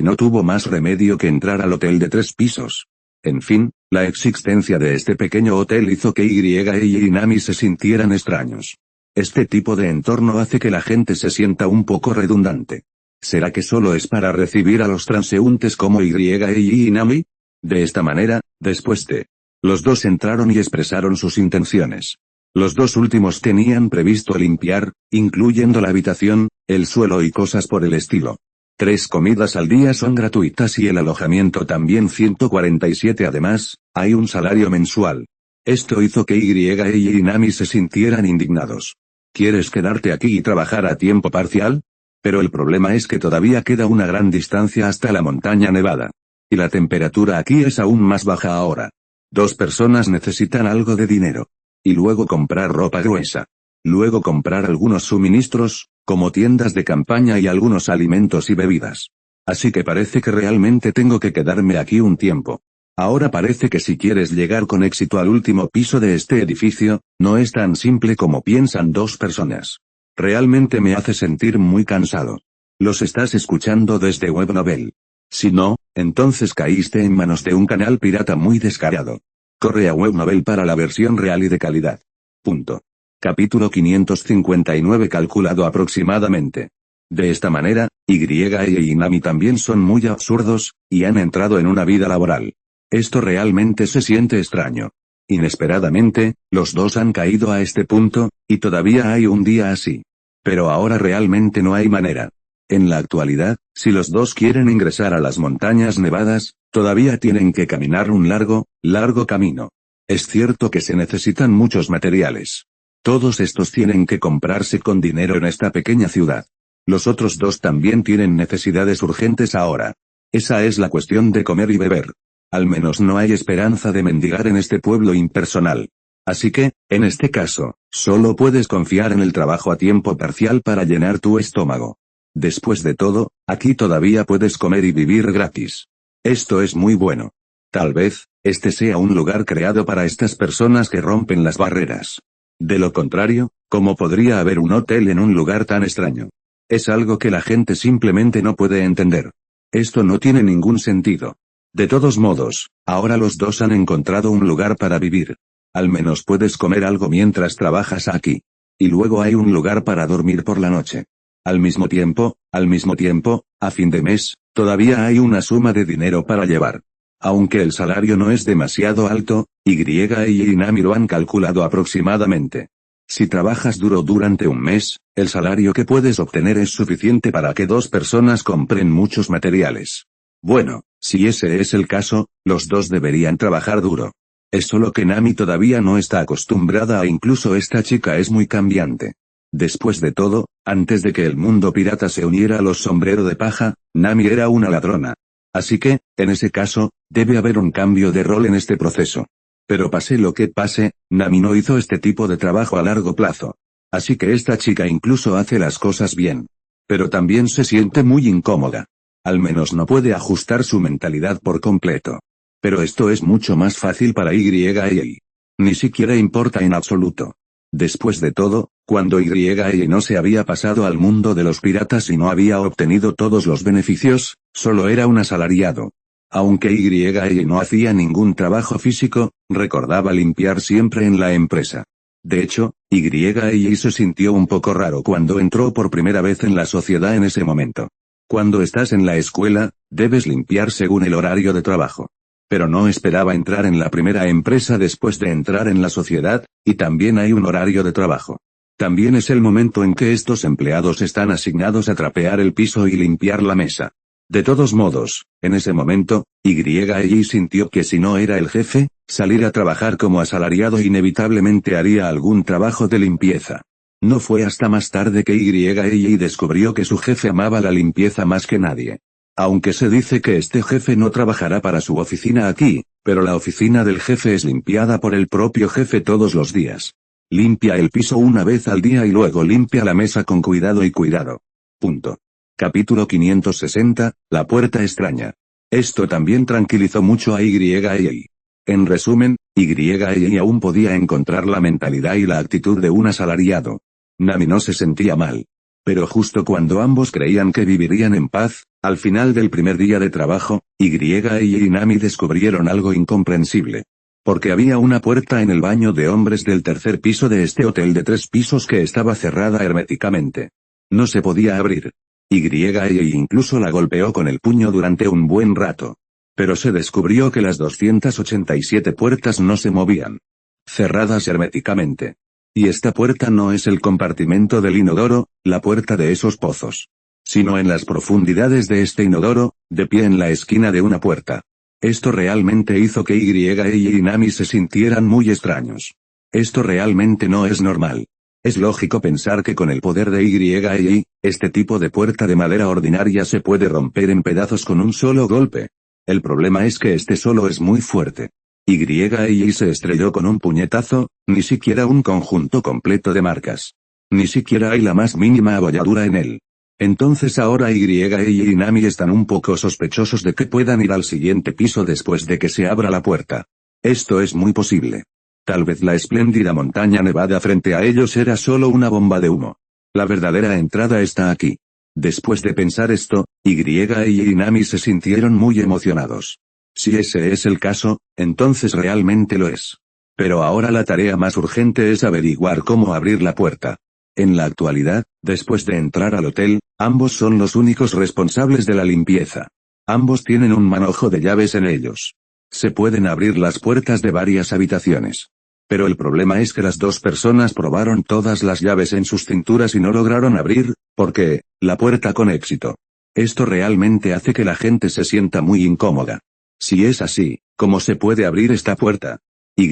no tuvo más remedio que entrar al hotel de 3 pisos. En fin, la existencia de este pequeño hotel hizo que Y Nami se sintieran extraños. Este tipo de entorno hace que la gente se sienta un poco redundante. ¿Será que solo es para recibir a los transeúntes como Y Nami? De esta manera, después de... Los dos entraron y expresaron sus intenciones. Los dos últimos tenían previsto limpiar, incluyendo la habitación, el suelo y cosas por el estilo. 3 comidas al día son gratuitas y el alojamiento también 147. Además, hay un salario mensual. Esto hizo que Y Nami se sintieran indignados. ¿Quieres quedarte aquí y trabajar a tiempo parcial? Pero el problema es que todavía queda una gran distancia hasta la montaña nevada. Y la temperatura aquí es aún más baja ahora. 2 personas necesitan algo de dinero. Y luego comprar ropa gruesa. Luego comprar algunos suministros, como tiendas de campaña y algunos alimentos y bebidas. Así que parece que realmente tengo que quedarme aquí un tiempo. Ahora parece que si quieres llegar con éxito al último piso de este edificio, no es tan simple como piensan 2 personas. Realmente me hace sentir muy cansado. Los estás escuchando desde Webnovel. Si no, entonces caíste en manos de un canal pirata muy descarado. Corre a Webnovel para la versión real y de calidad. Punto. Capítulo 559 calculado aproximadamente. De esta manera, y Nami también son muy absurdos, y han entrado en una vida laboral. Esto realmente se siente extraño. Inesperadamente, los dos han caído a este punto, y todavía hay un día así. Pero ahora realmente no hay manera. En la actualidad, si los dos quieren ingresar a las montañas nevadas, todavía tienen que caminar un largo, largo camino. Es cierto que se necesitan muchos materiales. Todos estos tienen que comprarse con dinero en esta pequeña ciudad. Los otros dos también tienen necesidades urgentes ahora. Esa es la cuestión de comer y beber. Al menos no hay esperanza de mendigar en este pueblo impersonal. Así que, en este caso, solo puedes confiar en el trabajo a tiempo parcial para llenar tu estómago. Después de todo, aquí todavía puedes comer y vivir gratis. Esto es muy bueno. Tal vez, este sea un lugar creado para estas personas que rompen las barreras. De lo contrario, ¿cómo podría haber un hotel en un lugar tan extraño? Es algo que la gente simplemente no puede entender. Esto no tiene ningún sentido. De todos modos, ahora los dos han encontrado un lugar para vivir. Al menos puedes comer algo mientras trabajas aquí. Y luego hay un lugar para dormir por la noche. Al mismo tiempo, a fin de mes, todavía hay una suma de dinero para llevar. Aunque el salario no es demasiado alto, Y Nami lo han calculado aproximadamente. Si trabajas duro durante un mes, el salario que puedes obtener es suficiente para que 2 personas compren muchos materiales. Bueno, si ese es el caso, los dos deberían trabajar duro. Es solo que Nami todavía no está acostumbrada a incluso esta chica es muy cambiante. Después de todo, antes de que el mundo pirata se uniera a los sombrero de paja, Nami era una ladrona. Así que, en ese caso, debe haber un cambio de rol en este proceso. Pero pase lo que pase, Nami no hizo este tipo de trabajo a largo plazo. Así que esta chica incluso hace las cosas bien. Pero también se siente muy incómoda. Al menos no puede ajustar su mentalidad por completo. Pero esto es mucho más fácil para Y. Ni siquiera importa en absoluto. Después de todo, cuando Y no se había pasado al mundo de los piratas y no había obtenido todos los beneficios, solo era un asalariado. Aunque Y no hacía ningún trabajo físico, recordaba limpiar siempre en la empresa. De hecho, Y se sintió un poco raro cuando entró por primera vez en la sociedad en ese momento. Cuando estás en la escuela, debes limpiar según el horario de trabajo. Pero no esperaba entrar en la primera empresa después de entrar en la sociedad, y también hay un horario de trabajo. También es el momento en que estos empleados están asignados a trapear el piso y limpiar la mesa. De todos modos, en ese momento, Y sintió que si no era el jefe, salir a trabajar como asalariado inevitablemente haría algún trabajo de limpieza. No fue hasta más tarde que Y descubrió que su jefe amaba la limpieza más que nadie. Aunque se dice que este jefe no trabajará para su oficina aquí, pero la oficina del jefe es limpiada por el propio jefe todos los días. Limpia el piso una vez al día y luego limpia la mesa con cuidado y cuidado. Punto. Capítulo 560, La puerta extraña. Esto también tranquilizó mucho a Y. En resumen, Y aún podía encontrar la mentalidad y la actitud de un asalariado. Nami no se sentía mal. Pero justo cuando ambos creían que vivirían en paz, al final del primer día de trabajo, Y Nami descubrieron algo incomprensible. Porque había una puerta en el baño de hombres del tercer piso de este hotel de 3 pisos que estaba cerrada herméticamente. No se podía abrir. Y incluso la golpeó con el puño durante un buen rato. Pero se descubrió que las 287 puertas no se movían. Cerradas herméticamente. Y esta puerta no es el compartimento del inodoro, la puerta de esos pozos. Sino en las profundidades de este inodoro, de pie en la esquina de una puerta. Esto realmente hizo que Y Nami se sintieran muy extraños. Esto realmente no es normal. Es lógico pensar que con el poder de Y, este tipo de puerta de madera ordinaria se puede romper en pedazos con un solo golpe. El problema es que este solo es muy fuerte. Y se estrelló con un puñetazo, ni siquiera un conjunto completo de marcas. Ni siquiera hay la más mínima abolladura en él. Entonces ahora Y Nami están un poco sospechosos de que puedan ir al siguiente piso después de que se abra la puerta. Esto es muy posible. Tal vez la espléndida montaña nevada frente a ellos era solo una bomba de humo. La verdadera entrada está aquí. Después de pensar esto, Y Nami se sintieron muy emocionados. Si ese es el caso, entonces realmente lo es. Pero ahora la tarea más urgente es averiguar cómo abrir la puerta. En la actualidad, después de entrar al hotel, ambos son los únicos responsables de la limpieza. Ambos tienen un manojo de llaves en ellos. Se pueden abrir las puertas de varias habitaciones. Pero el problema es que las dos personas probaron todas las llaves en sus cinturas y no lograron abrir, la puerta con éxito. Esto realmente hace que la gente se sienta muy incómoda. Si es así, ¿cómo se puede abrir esta puerta? Y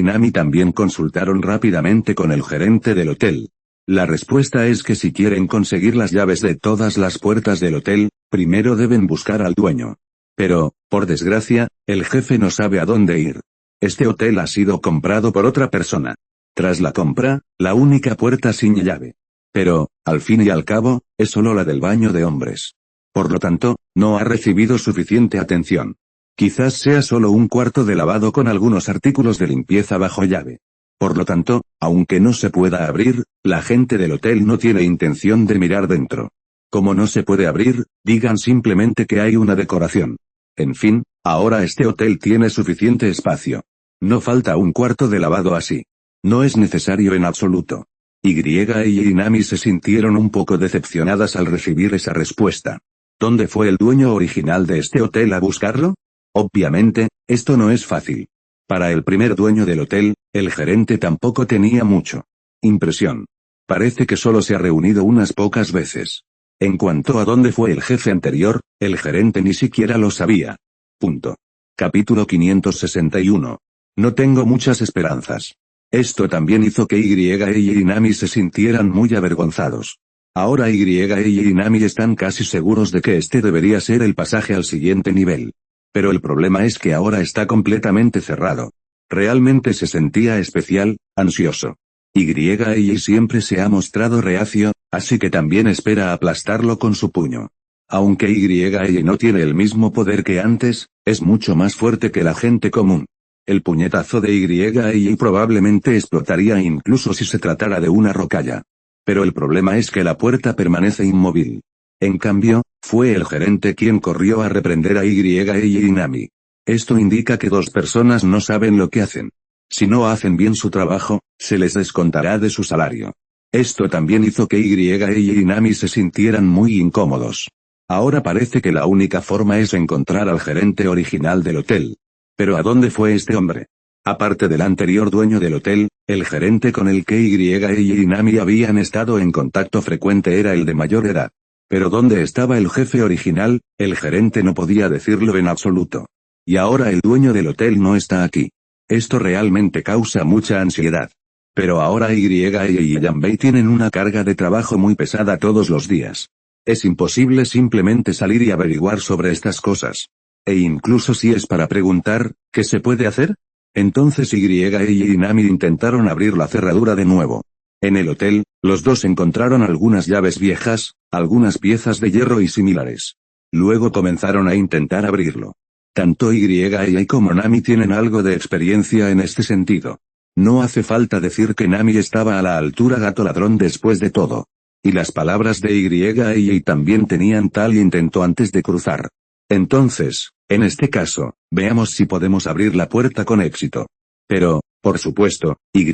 Nami también consultaron rápidamente con el gerente del hotel. La respuesta es que si quieren conseguir las llaves de todas las puertas del hotel, primero deben buscar al dueño. Pero, por desgracia, el jefe no sabe a dónde ir. Este hotel ha sido comprado por otra persona. Tras la compra, la única puerta sin llave. Pero, al fin y al cabo, es solo la del baño de hombres. Por lo tanto, no ha recibido suficiente atención. Quizás sea solo un cuarto de lavado con algunos artículos de limpieza bajo llave. Por lo tanto, aunque no se pueda abrir, la gente del hotel no tiene intención de mirar dentro. Como no se puede abrir, digan simplemente que hay una decoración. En fin, ahora este hotel tiene suficiente espacio. No falta un cuarto de lavado así. No es necesario en absoluto. Y Nami se sintieron un poco decepcionadas al recibir esa respuesta. ¿Dónde fue el dueño original de este hotel a buscarlo? Obviamente, esto no es fácil. Para el primer dueño del hotel, el gerente tampoco tenía mucho impresión. Parece que solo se ha reunido unas pocas veces. En cuanto a dónde fue el jefe anterior, el gerente ni siquiera lo sabía. Punto. Capítulo 561. No tengo muchas esperanzas. Esto también hizo que Y Nami se sintieran muy avergonzados. Ahora Y Nami están casi seguros de que este debería ser el pasaje al siguiente nivel. Pero el problema es que ahora está completamente cerrado. Realmente se sentía especial, ansioso. Y siempre se ha mostrado reacio, así que también espera aplastarlo con su puño. Aunque Y no tiene el mismo poder que antes, es mucho más fuerte que la gente común. El puñetazo de Y probablemente explotaría incluso si se tratara de una rocalla. Pero el problema es que la puerta permanece inmóvil. En cambio, fue el gerente quien corrió a reprender a Y Nami. Esto indica que dos personas no saben lo que hacen. Si no hacen bien su trabajo, se les descontará de su salario. Esto también hizo que Y Nami se sintieran muy incómodos. Ahora parece que la única forma es encontrar al gerente original del hotel. Pero ¿a dónde fue este hombre? Aparte del anterior dueño del hotel, el gerente con el que Y Nami habían estado en contacto frecuente era el de mayor edad. Pero ¿dónde estaba el jefe original? El gerente no podía decirlo en absoluto. Y ahora el dueño del hotel no está aquí. Esto realmente causa mucha ansiedad. Pero ahora y Yanbei tienen una carga de trabajo muy pesada todos los días. Es imposible simplemente salir y averiguar sobre estas cosas. E incluso si es para preguntar, ¿qué se puede hacer? Entonces y Nami intentaron abrir la cerradura de nuevo. En el hotel, los dos encontraron algunas llaves viejas, algunas piezas de hierro y similares. Luego comenzaron a intentar abrirlo. Tanto y como Nami tienen algo de experiencia en este sentido. No hace falta decir que Nami estaba a la altura gato ladrón después de todo. Y las palabras de y también tenían tal intento antes de cruzar. Entonces, en este caso, veamos si podemos abrir la puerta con éxito. Pero, por supuesto, y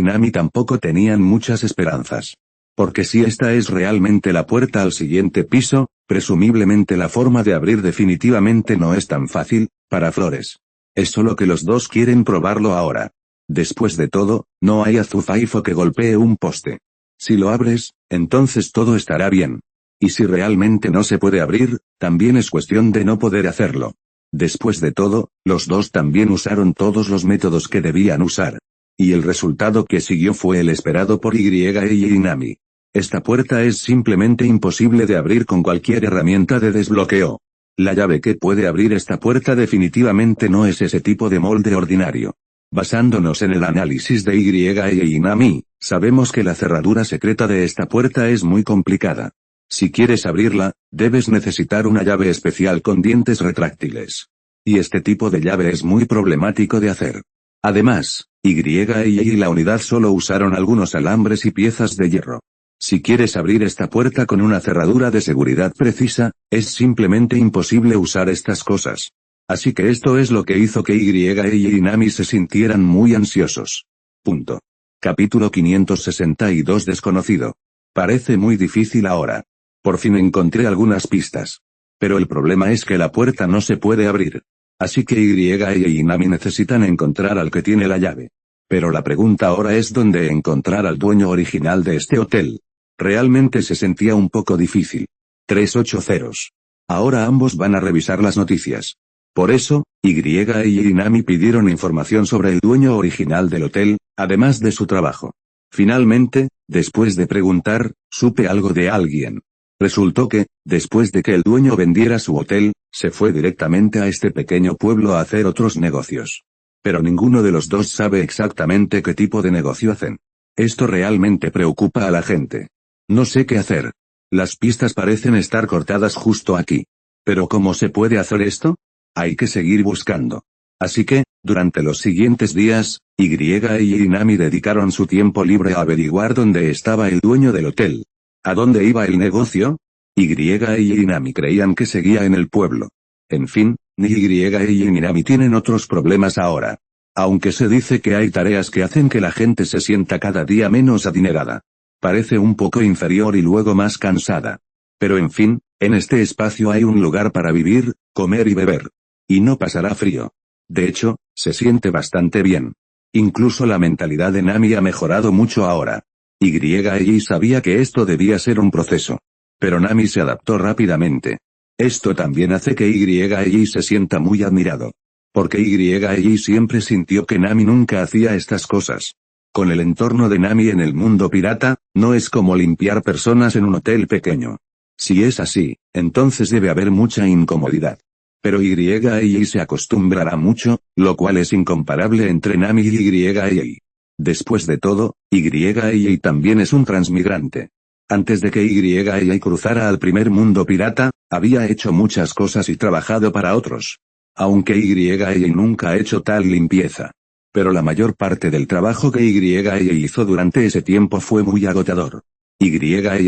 Nami tampoco tenían muchas esperanzas. Porque si esta es realmente la puerta al siguiente piso, presumiblemente la forma de abrir definitivamente no es tan fácil, para Flores. Es solo que los dos quieren probarlo ahora. Después de todo, no hay azufaifo que golpee un poste. Si lo abres, entonces todo estará bien. Y si realmente no se puede abrir, también es cuestión de no poder hacerlo. Después de todo, los dos también usaron todos los métodos que debían usar. Y el resultado que siguió fue el esperado por y Nami. Esta puerta es simplemente imposible de abrir con cualquier herramienta de desbloqueo. La llave que puede abrir esta puerta definitivamente no es ese tipo de molde ordinario. Basándonos en el análisis de y Nami, sabemos que la cerradura secreta de esta puerta es muy complicada. Si quieres abrirla, debes necesitar una llave especial con dientes retráctiles. Y este tipo de llave es muy problemático de hacer. Además, y la unidad solo usaron algunos alambres y piezas de hierro. Si quieres abrir esta puerta con una cerradura de seguridad precisa, es simplemente imposible usar estas cosas. Así que esto es lo que hizo que y Nami se sintieran muy ansiosos. Punto. Capítulo 562 Desconocido. Parece muy difícil ahora. Por fin encontré algunas pistas. Pero el problema es que la puerta no se puede abrir. Así que y Nami necesitan encontrar al que tiene la llave. Pero la pregunta ahora es dónde encontrar al dueño original de este hotel. Realmente se sentía un poco difícil. 380. Ahora ambos van a revisar las noticias. Por eso, y Nami pidieron información sobre el dueño original del hotel, además de su trabajo. Finalmente, después de preguntar, supe algo de alguien. Resultó que, después de que el dueño vendiera su hotel, se fue directamente a este pequeño pueblo a hacer otros negocios. Pero ninguno de los dos sabe exactamente qué tipo de negocio hacen. Esto realmente preocupa a la gente. No sé qué hacer. Las pistas parecen estar cortadas justo aquí. Pero ¿cómo se puede hacer esto? Hay que seguir buscando. Así que, durante los siguientes días, y Nami dedicaron su tiempo libre a averiguar dónde estaba el dueño del hotel. ¿A dónde iba el negocio? Y Nami creían que seguía en el pueblo. En fin, ni y Nami tienen otros problemas ahora. Aunque se dice que hay tareas que hacen que la gente se sienta cada día menos adinerada. Parece un poco inferior y luego más cansada. Pero en fin, en este espacio hay un lugar para vivir, comer y beber. Y no pasará frío. De hecho, se siente bastante bien. Incluso la mentalidad de Nami ha mejorado mucho ahora. Y sabía que esto debía ser un proceso. Pero Nami se adaptó rápidamente. Esto también hace que y se sienta muy admirado. Porque y siempre sintió que Nami nunca hacía estas cosas. Con el entorno de Nami en el mundo pirata, no es como limpiar personas en un hotel pequeño. Si es así, entonces debe haber mucha incomodidad. Pero y se acostumbrará mucho, lo cual es incomparable entre Nami y. Después de todo, y también es un transmigrante. Antes de que y cruzara al primer mundo pirata, había hecho muchas cosas y trabajado para otros. Aunque y nunca ha hecho tal limpieza. Pero la mayor parte del trabajo que y hizo durante ese tiempo fue muy agotador. Y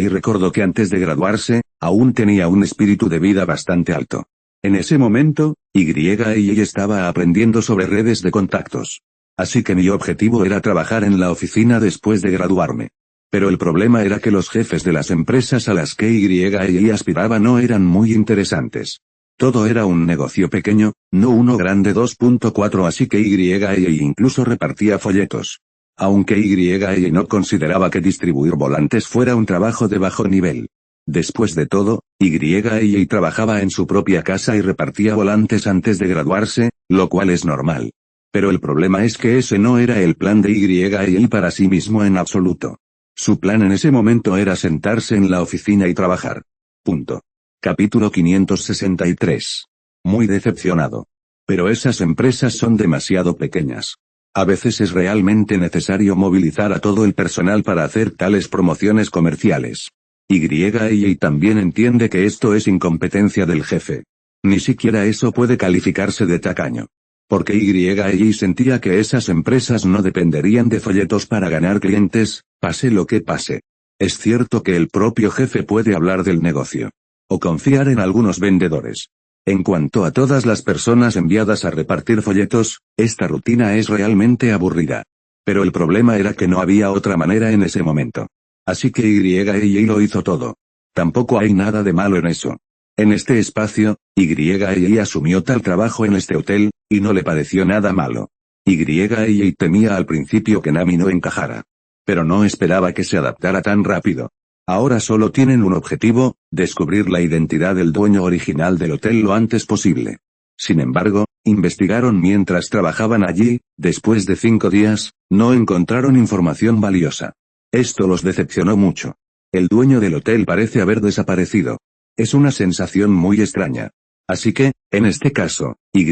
recordó que antes de graduarse, aún tenía un espíritu de vida bastante alto. En ese momento, y estaba aprendiendo sobre redes de contactos. Así que mi objetivo era trabajar en la oficina después de graduarme. Pero el problema era que los jefes de las empresas a las que y aspiraba no eran muy interesantes. Todo era un negocio pequeño, no uno grande 2.4 así que y incluso repartía folletos. Aunque y no consideraba que distribuir volantes fuera un trabajo de bajo nivel. Después de todo, y trabajaba en su propia casa y repartía volantes antes de graduarse, lo cual es normal. Pero el problema es que ese no era el plan de Y para sí mismo en absoluto. Su plan en ese momento era sentarse en la oficina y trabajar. Punto. Capítulo 563. Muy decepcionado. Pero esas empresas son demasiado pequeñas. A veces es realmente necesario movilizar a todo el personal para hacer tales promociones comerciales. Y también entiende que esto es incompetencia del jefe. Ni siquiera eso puede calificarse de tacaño. Porque Y sentía que esas empresas no dependerían de folletos para ganar clientes, pase lo que pase. Es cierto que el propio jefe puede hablar del negocio. O confiar en algunos vendedores. En cuanto a todas las personas enviadas a repartir folletos, esta rutina es realmente aburrida. Pero el problema era que no había otra manera en ese momento. Así que Y lo hizo todo. Tampoco hay nada de malo en eso. En este espacio, Y asumió tal trabajo en este hotel, y no le pareció nada malo. Y temía al principio que Nami no encajara. Pero no esperaba que se adaptara tan rápido. Ahora solo tienen un objetivo, descubrir la identidad del dueño original del hotel lo antes posible. Sin embargo, investigaron mientras trabajaban allí, después de 5 días, no encontraron información valiosa. Esto los decepcionó mucho. El dueño del hotel parece haber desaparecido. Es una sensación muy extraña. Así que, en este caso, y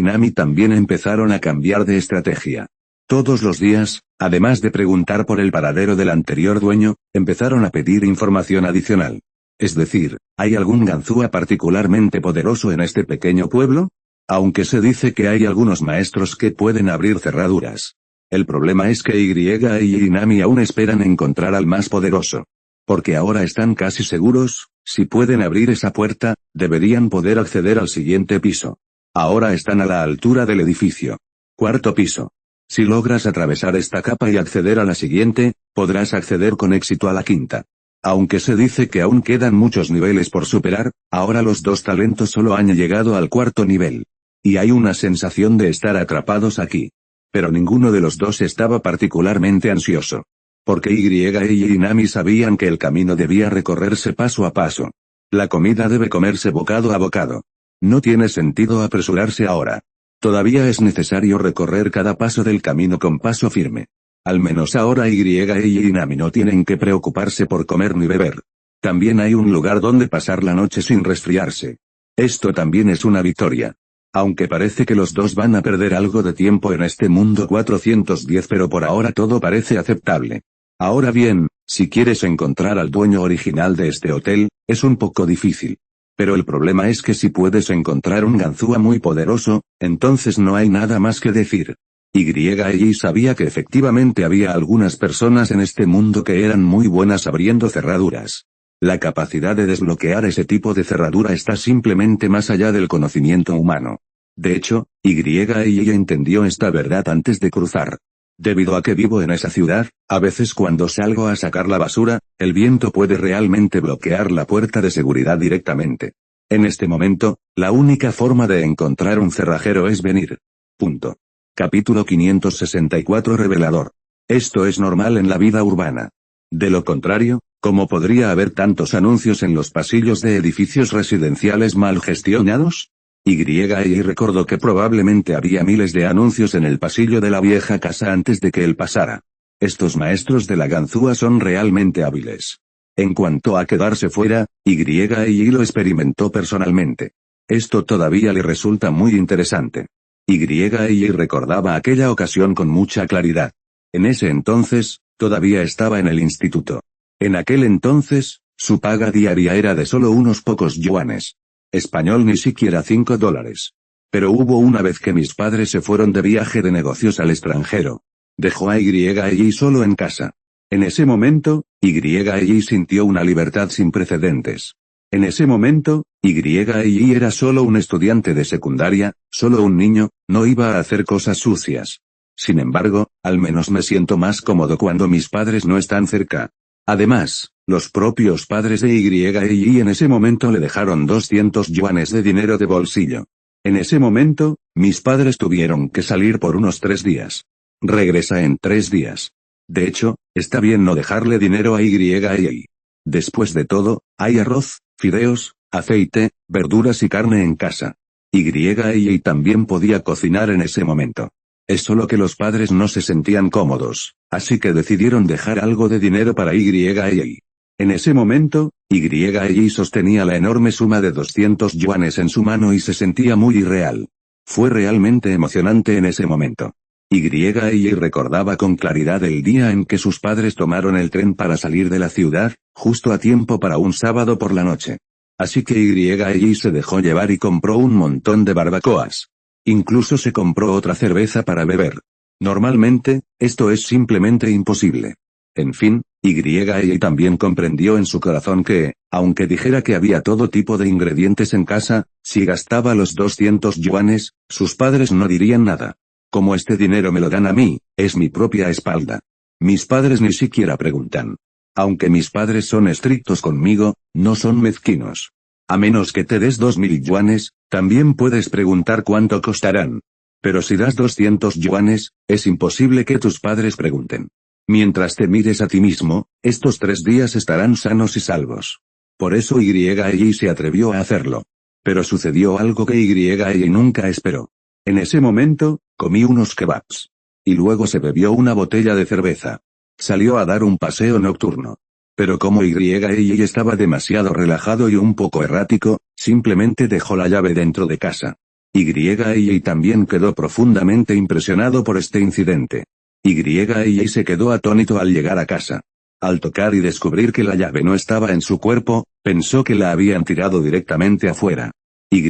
Nami también empezaron a cambiar de estrategia. Todos los días, además de preguntar por el paradero del anterior dueño, empezaron a pedir información adicional. Es decir, ¿hay algún ganzúa particularmente poderoso en este pequeño pueblo? Aunque se dice que hay algunos maestros que pueden abrir cerraduras. El problema es que y Nami aún esperan encontrar al más poderoso. Porque ahora están casi seguros, si pueden abrir esa puerta, deberían poder acceder al siguiente piso. Ahora están a la altura del edificio. 4º piso. Si logras atravesar esta capa y acceder a la siguiente, podrás acceder con éxito a la 5ª. Aunque se dice que aún quedan muchos niveles por superar, ahora los 2 talentos solo han llegado al 4º nivel. Y hay una sensación de estar atrapados aquí. Pero ninguno de los dos estaba particularmente ansioso. Porque y Nami sabían que el camino debía recorrerse paso a paso. La comida debe comerse bocado a bocado. No tiene sentido apresurarse ahora. Todavía es necesario recorrer cada paso del camino con paso firme. Al menos ahora y Nami no tienen que preocuparse por comer ni beber. También hay un lugar donde pasar la noche sin resfriarse. Esto también es una victoria. Aunque parece que los dos van a perder algo de tiempo en este mundo 410, pero por ahora todo parece aceptable. Ahora bien, si quieres encontrar al dueño original de este hotel, es un poco difícil. Pero el problema es que si puedes encontrar un ganzúa muy poderoso, entonces no hay nada más que decir. Y sabía que efectivamente había algunas personas en este mundo que eran muy buenas abriendo cerraduras. La capacidad de desbloquear ese tipo de cerradura está simplemente más allá del conocimiento humano. De hecho, Y entendió esta verdad antes de cruzar. Debido a que vivo en esa ciudad, a veces cuando salgo a sacar la basura, el viento puede realmente bloquear la puerta de seguridad directamente. En este momento, la única forma de encontrar un cerrajero es venir. Punto. Capítulo 564 revelador. Esto es normal en la vida urbana. De lo contrario, ¿cómo podría haber tantos anuncios en los pasillos de edificios residenciales mal gestionados? Y recordó que probablemente había miles de anuncios en el pasillo de la vieja casa antes de que él pasara. Estos maestros de la ganzúa son realmente hábiles. En cuanto a quedarse fuera, Y lo experimentó personalmente. Esto todavía le resulta muy interesante. Y recordaba aquella ocasión con mucha claridad. En ese entonces, todavía estaba en el instituto. En aquel entonces, su paga diaria era de solo unos pocos yuanes. Español ni siquiera $5. Pero hubo una vez que mis padres se fueron de viaje de negocios al extranjero. Dejó a Y solo en casa. En ese momento, Y sintió una libertad sin precedentes. En ese momento, Y era solo un estudiante de secundaria, solo un niño, no iba a hacer cosas sucias. Sin embargo, al menos me siento más cómodo cuando mis padres no están cerca. Además, los propios padres de Y en ese momento le dejaron 200 yuanes de dinero de bolsillo. En ese momento, mis padres tuvieron que salir por unos 3 días. Regresa en 3 días. De hecho, está bien no dejarle dinero a Y. Después de todo, hay arroz, fideos, aceite, verduras y carne en casa. Y también podía cocinar en ese momento. Es solo que los padres no se sentían cómodos, así que decidieron dejar algo de dinero para Y. En ese momento, Y sostenía la enorme suma de 200 yuanes en su mano y se sentía muy irreal. Fue realmente emocionante en ese momento. Y recordaba con claridad el día en que sus padres tomaron el tren para salir de la ciudad, justo a tiempo para un sábado por la noche. Así que Y se dejó llevar y compró un montón de barbacoas. Incluso se compró otra cerveza para beber. Normalmente, esto es simplemente imposible. En fin, Y también comprendió en su corazón que, aunque dijera que había todo tipo de ingredientes en casa, si gastaba los 200 yuanes, sus padres no dirían nada. Como este dinero me lo dan a mí, es mi propia espalda. Mis padres ni siquiera preguntan. Aunque mis padres son estrictos conmigo, no son mezquinos. A menos que te des 2000 yuanes, también puedes preguntar cuánto costarán. Pero si das 200 yuanes, es imposible que tus padres pregunten. Mientras te mires a ti mismo, estos 3 días estarán sanos y salvos. Por eso Y se atrevió a hacerlo. Pero sucedió algo que Y nunca esperó. En ese momento, comí unos kebabs. Y luego se bebió una botella de cerveza. Salió a dar un paseo nocturno. Pero como Y estaba demasiado relajado y un poco errático, simplemente dejó la llave dentro de casa. Y también quedó profundamente impresionado por este incidente. Y se quedó atónito al llegar a casa. Al tocar y descubrir que la llave no estaba en su cuerpo, pensó que la habían tirado directamente afuera. Y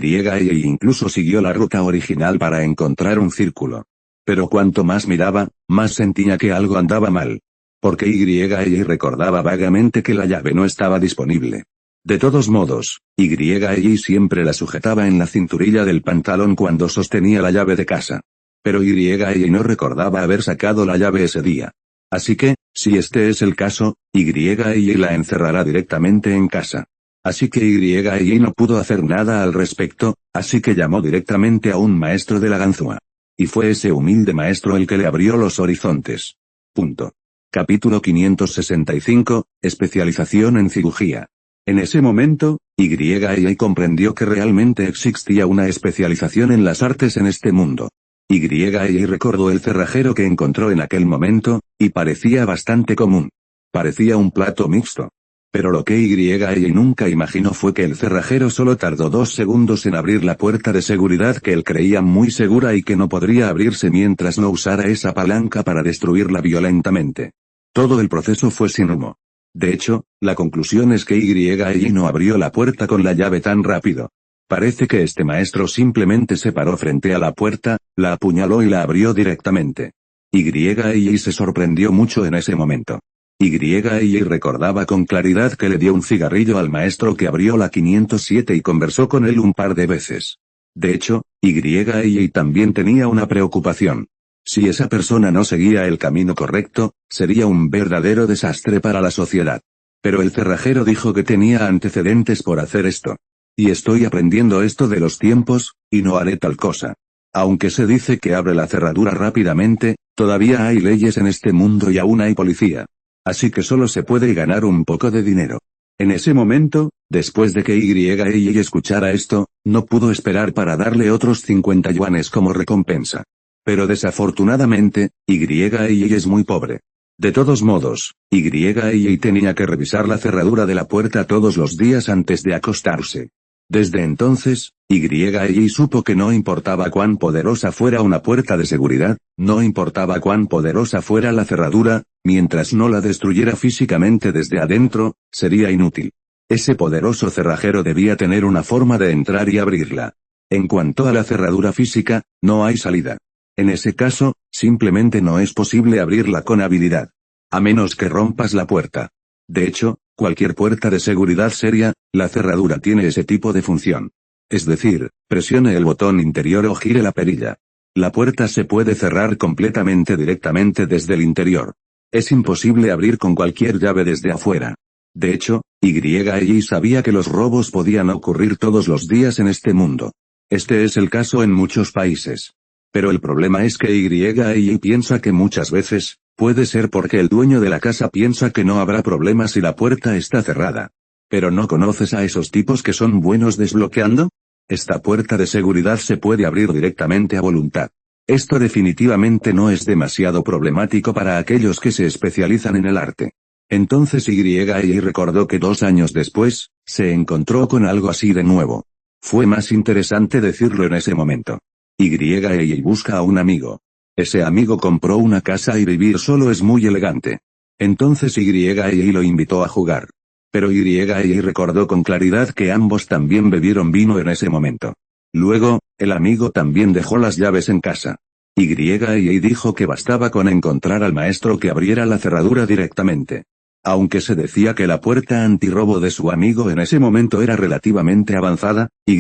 incluso siguió la ruta original para encontrar un círculo. Pero cuanto más miraba, más sentía que algo andaba mal. Porque Y recordaba vagamente que la llave no estaba disponible. De todos modos, Y siempre la sujetaba en la cinturilla del pantalón cuando sostenía la llave de casa. Pero Y no recordaba haber sacado la llave ese día. Así que, si este es el caso, Y la encerrará directamente en casa. Así que Y no pudo hacer nada al respecto, así que llamó directamente a un maestro de la ganzúa. Y fue ese humilde maestro el que le abrió los horizontes. Punto. Capítulo 565, especialización en cirugía. En ese momento, Y comprendió que realmente existía una especialización en las artes en este mundo. Y recordó el cerrajero que encontró en aquel momento, y parecía bastante común. Parecía un plato mixto. Pero lo que Y nunca imaginó fue que el cerrajero solo tardó 2 segundos en abrir la puerta de seguridad que él creía muy segura y que no podría abrirse mientras no usara esa palanca para destruirla violentamente. Todo el proceso fue sin humo. De hecho, la conclusión es que Y no abrió la puerta con la llave tan rápido. Parece que este maestro simplemente se paró frente a la puerta, la apuñaló y la abrió directamente. Y se sorprendió mucho en ese momento. Y recordaba con claridad que le dio un cigarrillo al maestro que abrió la 507 y conversó con él un par de veces. De hecho, Y también tenía una preocupación. Si esa persona no seguía el camino correcto, sería un verdadero desastre para la sociedad. Pero el cerrajero dijo que tenía antecedentes por hacer esto. Y estoy aprendiendo esto de los tiempos, y no haré tal cosa. Aunque se dice que abre la cerradura rápidamente, todavía hay leyes en este mundo y aún hay policía. Así que solo se puede ganar un poco de dinero. En ese momento, después de que Y escuchara esto, no pudo esperar para darle otros 50 yuanes como recompensa. Pero desafortunadamente, Y es muy pobre. De todos modos, Y tenía que revisar la cerradura de la puerta todos los días antes de acostarse. Desde entonces, Y supo que no importaba cuán poderosa fuera una puerta de seguridad, no importaba cuán poderosa fuera la cerradura, mientras no la destruyera físicamente desde adentro, sería inútil. Ese poderoso cerrajero debía tener una forma de entrar y abrirla. En cuanto a la cerradura física, no hay salida. En ese caso, simplemente no es posible abrirla con habilidad. A menos que rompas la puerta. De hecho, cualquier puerta de seguridad seria, la cerradura tiene ese tipo de función. Es decir, presione el botón interior o gire la perilla. La puerta se puede cerrar completamente directamente desde el interior. Es imposible abrir con cualquier llave desde afuera. De hecho, Y sabía que los robos podían ocurrir todos los días en este mundo. Este es el caso en muchos países. Pero el problema es que Y piensa que muchas veces, puede ser porque el dueño de la casa piensa que no habrá problema si la puerta está cerrada. ¿Pero no conoces a esos tipos que son buenos desbloqueando? Esta puerta de seguridad se puede abrir directamente a voluntad. Esto definitivamente no es demasiado problemático para aquellos que se especializan en el arte. Entonces Y recordó que 2 años después, se encontró con algo así de nuevo. Fue más interesante decirlo en ese momento. Y busca a un amigo. Ese amigo compró una casa y vivir solo es muy elegante. Entonces Y lo invitó a jugar. Pero Y recordó con claridad que ambos también bebieron vino en ese momento. Luego, el amigo también dejó las llaves en casa. Y dijo que bastaba con encontrar al maestro que abriera la cerradura directamente. Aunque se decía que la puerta antirrobo de su amigo en ese momento era relativamente avanzada, Y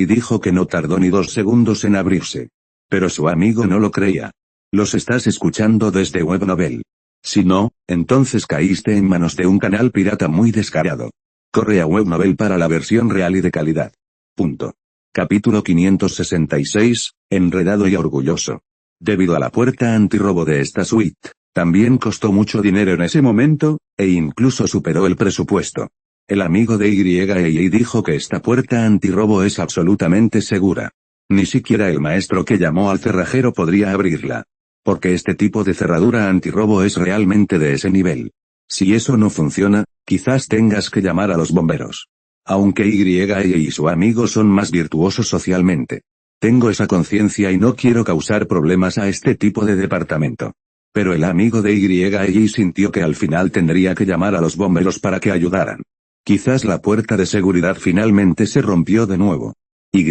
dijo que no tardó ni 2 segundos en abrirse. Pero su amigo no lo creía. Los estás escuchando desde Webnovel. Si no, entonces caíste en manos de un canal pirata muy descarado. Corre a Webnovel para la versión real y de calidad. Punto. Capítulo 566, enredado y orgulloso. Debido a la puerta antirrobo de esta suite, también costó mucho dinero en ese momento, e incluso superó el presupuesto. El amigo de Y dijo que esta puerta antirrobo es absolutamente segura. Ni siquiera el maestro que llamó al cerrajero podría abrirla. Porque este tipo de cerradura antirrobo es realmente de ese nivel. Si eso no funciona, quizás tengas que llamar a los bomberos. Aunque y su amigo son más virtuosos socialmente. Tengo esa conciencia y no quiero causar problemas a este tipo de departamento. Pero el amigo de Y sintió que al final tendría que llamar a los bomberos para que ayudaran. Quizás la puerta de seguridad finalmente se rompió de nuevo. Y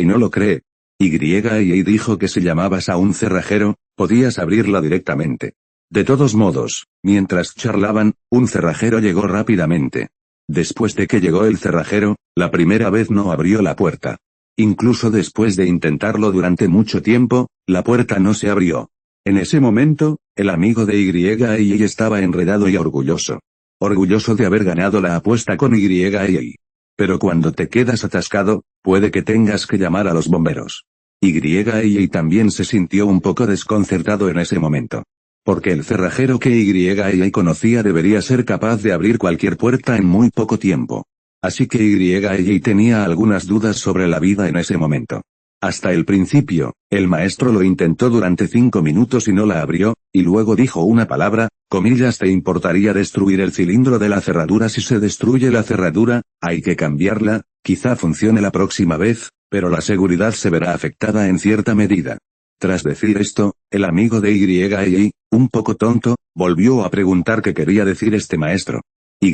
no lo cree. Y dijo que si llamabas a un cerrajero, podías abrirla directamente. De todos modos, mientras charlaban, un cerrajero llegó rápidamente. Después de que llegó el cerrajero, la primera vez no abrió la puerta. Incluso después de intentarlo durante mucho tiempo, la puerta no se abrió. En ese momento, el amigo de Y estaba enredado y orgulloso. Orgulloso de haber ganado la apuesta con Y. Pero cuando te quedas atascado, puede que tengas que llamar a los bomberos. Y también se sintió un poco desconcertado en ese momento. Porque el cerrajero que Y conocía debería ser capaz de abrir cualquier puerta en muy poco tiempo. Así que Y tenía algunas dudas sobre la vida en ese momento. Hasta el principio, el maestro lo intentó durante 5 minutos y no la abrió, y luego dijo una palabra, comillas, ¿te importaría destruir el cilindro de la cerradura? Si se destruye la cerradura, hay que cambiarla, quizá funcione la próxima vez, pero la seguridad se verá afectada en cierta medida. Tras decir esto, el amigo de Y, un poco tonto, volvió a preguntar qué quería decir este maestro. Y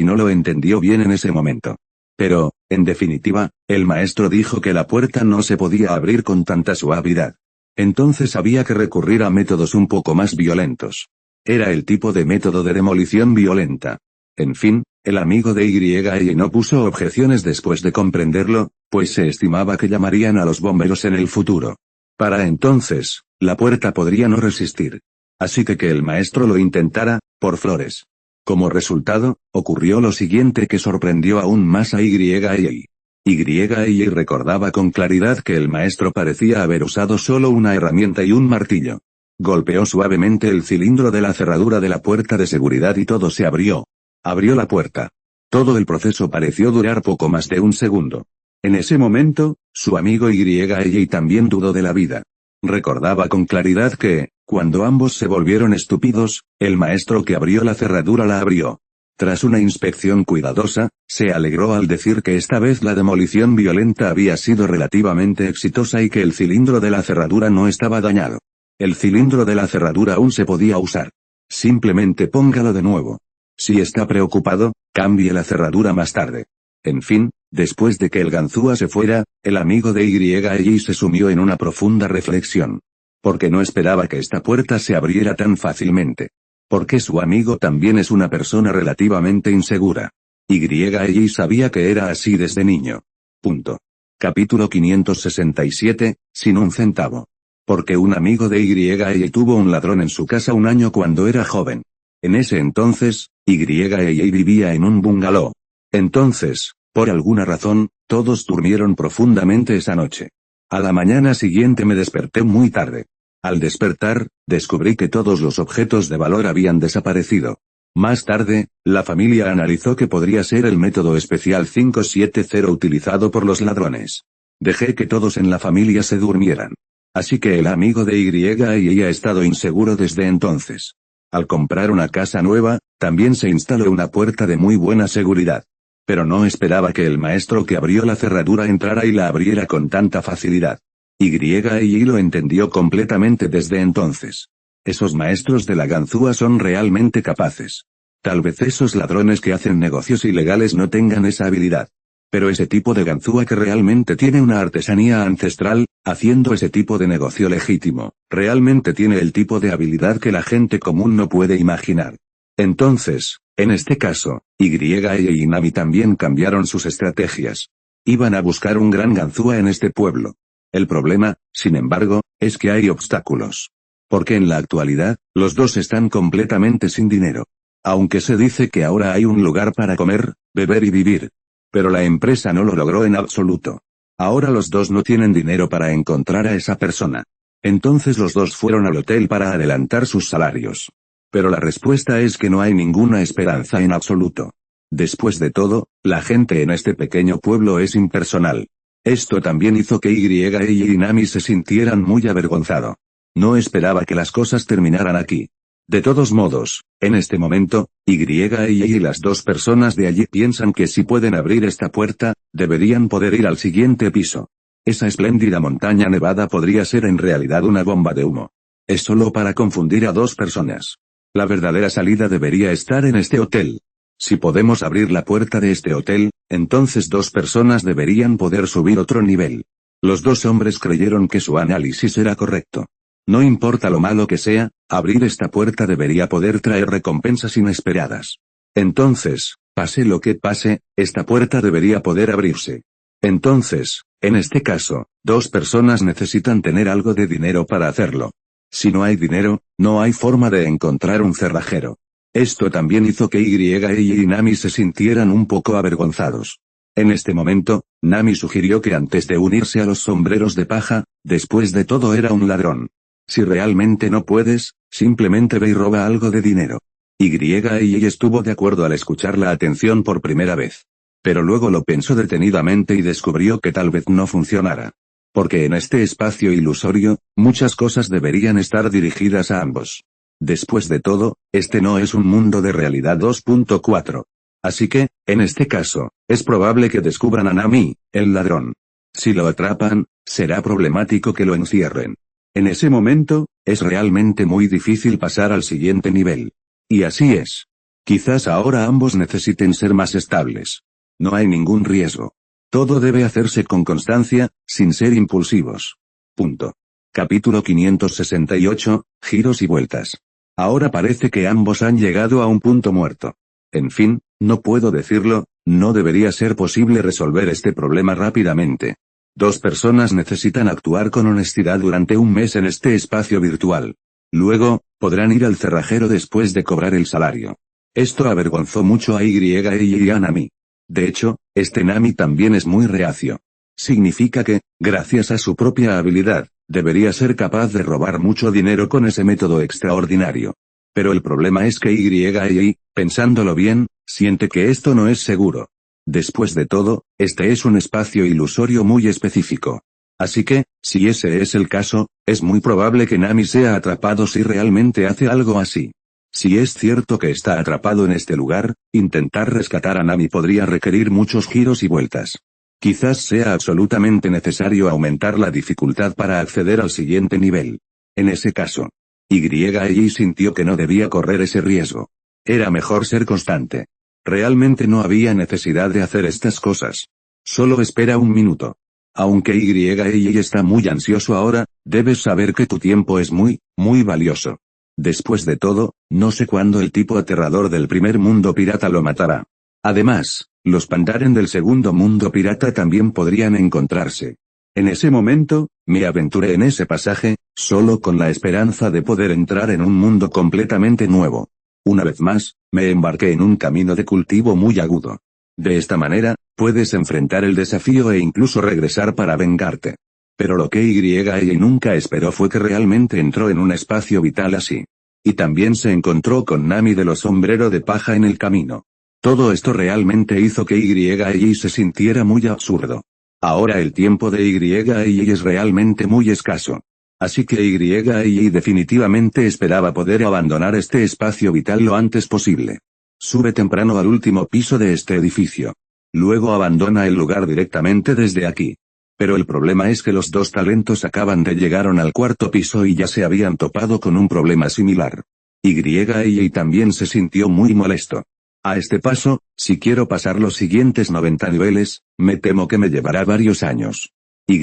no lo entendió bien en ese momento. Pero, en definitiva, el maestro dijo que la puerta no se podía abrir con tanta suavidad. Entonces había que recurrir a métodos un poco más violentos. Era el tipo de método de demolición violenta. En fin, el amigo de Y no puso objeciones después de comprenderlo, pues se estimaba que llamarían a los bomberos en el futuro. Para entonces, la puerta podría no resistir. Así que el maestro lo intentara, por flores. Como resultado, ocurrió lo siguiente que sorprendió aún más a Y. Y recordaba con claridad que el maestro parecía haber usado solo una herramienta y un martillo. Golpeó suavemente el cilindro de la cerradura de la puerta de seguridad y todo se abrió. Abrió la puerta. Todo el proceso pareció durar poco más de un segundo. En ese momento, su amigo Y también dudó de la vida. Recordaba con claridad que, cuando ambos se volvieron estúpidos, el maestro que abrió la cerradura la abrió. Tras una inspección cuidadosa, se alegró al decir que esta vez la demolición violenta había sido relativamente exitosa y que el cilindro de la cerradura no estaba dañado. El cilindro de la cerradura aún se podía usar. Simplemente póngalo de nuevo. Si está preocupado, cambie la cerradura más tarde. En fin, después de que el ganzúa se fuera, el amigo de Y se sumió en una profunda reflexión. Porque no esperaba que esta puerta se abriera tan fácilmente. Porque su amigo también es una persona relativamente insegura. Y sabía que era así desde niño. Punto. Capítulo 567, sin un centavo. Porque un amigo de Y tuvo un ladrón en su casa un año cuando era joven. En ese entonces, Y vivía en un bungalow. Entonces, por alguna razón, todos durmieron profundamente esa noche. A la mañana siguiente me desperté muy tarde. Al despertar, descubrí que todos los objetos de valor habían desaparecido. Más tarde, la familia analizó que podría ser el método especial 570 utilizado por los ladrones. Dejé que todos en la familia se durmieran. Así que el amigo de Y ha estado inseguro desde entonces. Al comprar una casa nueva, también se instaló una puerta de muy buena seguridad. Pero no esperaba que el maestro que abrió la cerradura entrara y la abriera con tanta facilidad. Y lo entendió completamente desde entonces. Esos maestros de la ganzúa son realmente capaces. Tal vez esos ladrones que hacen negocios ilegales no tengan esa habilidad. Pero ese tipo de ganzúa que realmente tiene una artesanía ancestral, haciendo ese tipo de negocio legítimo, realmente tiene el tipo de habilidad que la gente común no puede imaginar. Entonces, en este caso, y Nami también cambiaron sus estrategias. Iban a buscar un gran ganzúa en este pueblo. El problema, sin embargo, es que hay obstáculos. Porque en la actualidad, los dos están completamente sin dinero. Aunque se dice que ahora hay un lugar para comer, beber y vivir. Pero la empresa no lo logró en absoluto. Ahora los dos no tienen dinero para encontrar a esa persona. Entonces los dos fueron al hotel para adelantar sus salarios. Pero la respuesta es que no hay ninguna esperanza en absoluto. Después de todo, la gente en este pequeño pueblo es impersonal. Esto también hizo que y Nami se sintieran muy avergonzado. No esperaba que las cosas terminaran aquí. De todos modos, en este momento, y las dos personas de allí piensan que si pueden abrir esta puerta, deberían poder ir al siguiente piso. Esa espléndida montaña nevada podría ser en realidad una bomba de humo. Es solo para confundir a dos personas. La verdadera salida debería estar en este hotel. Si podemos abrir la puerta de este hotel, entonces dos personas deberían poder subir otro nivel. Los dos hombres creyeron que su análisis era correcto. No importa lo malo que sea, abrir esta puerta debería poder traer recompensas inesperadas. Entonces, pase lo que pase, esta puerta debería poder abrirse. Entonces, en este caso, dos personas necesitan tener algo de dinero para hacerlo. Si no hay dinero, no hay forma de encontrar un cerrajero. Esto también hizo que y Nami se sintieran un poco avergonzados. En este momento, Nami sugirió que antes de unirse a los sombreros de paja, después de todo era un ladrón. Si realmente no puedes, simplemente ve y roba algo de dinero. Y estuvo de acuerdo al escuchar la atención por primera vez. Pero luego lo pensó detenidamente y descubrió que tal vez no funcionara. Porque en este espacio ilusorio, muchas cosas deberían estar dirigidas a ambos. Después de todo, este no es un mundo de realidad 2.4. Así que, en este caso, es probable que descubran a Nami, el ladrón. Si lo atrapan, será problemático que lo encierren. En ese momento, es realmente muy difícil pasar al siguiente nivel. Y así es. Quizás ahora ambos necesiten ser más estables. No hay ningún riesgo. Todo debe hacerse con constancia, sin ser impulsivos. Punto. Capítulo 568, giros y vueltas. Ahora parece que ambos han llegado a un punto muerto. En fin, no puedo decirlo, no debería ser posible resolver este problema rápidamente. Dos personas necesitan actuar con honestidad durante un mes en este espacio virtual. Luego, podrán ir al cerrajero después de cobrar el salario. Esto avergonzó mucho a y a Nami. De hecho, este Nami también es muy reacio. Significa que, gracias a su propia habilidad, debería ser capaz de robar mucho dinero con ese método extraordinario. Pero el problema es que y, pensándolo bien, siente que esto no es seguro. Después de todo, este es un espacio ilusorio muy específico. Así que, si ese es el caso, es muy probable que Nami sea atrapado si realmente hace algo así. Si es cierto que está atrapado en este lugar, intentar rescatar a Nami podría requerir muchos giros y vueltas. Quizás sea absolutamente necesario aumentar la dificultad para acceder al siguiente nivel. En ese caso, y sintió que no debía correr ese riesgo. Era mejor ser constante. Realmente no había necesidad de hacer estas cosas. Solo espera un minuto. Aunque y está muy ansioso ahora, debes saber que tu tiempo es muy, muy valioso. Después de todo, no sé cuándo el tipo aterrador del primer mundo pirata lo matará. Además, los Pandaren del segundo mundo pirata también podrían encontrarse. En ese momento, me aventuré en ese pasaje, solo con la esperanza de poder entrar en un mundo completamente nuevo. Una vez más, me embarqué en un camino de cultivo muy agudo. De esta manera, puedes enfrentar el desafío e incluso regresar para vengarte. Pero lo que y nunca esperó fue que realmente entró en un espacio vital así. Y también se encontró con Nami de los sombreros de paja en el camino. Todo esto realmente hizo que y se sintiera muy absurdo. Ahora el tiempo de y es realmente muy escaso. Así que Y definitivamente esperaba poder abandonar este espacio vital lo antes posible. Sube temprano al último piso de este edificio. Luego abandona el lugar directamente desde aquí. Pero el problema es que los dos talentos acaban de llegar al cuarto piso y ya se habían topado con un problema similar. Y también se sintió muy molesto. A este paso, si quiero pasar los siguientes 90 niveles, me temo que me llevará varios años. Y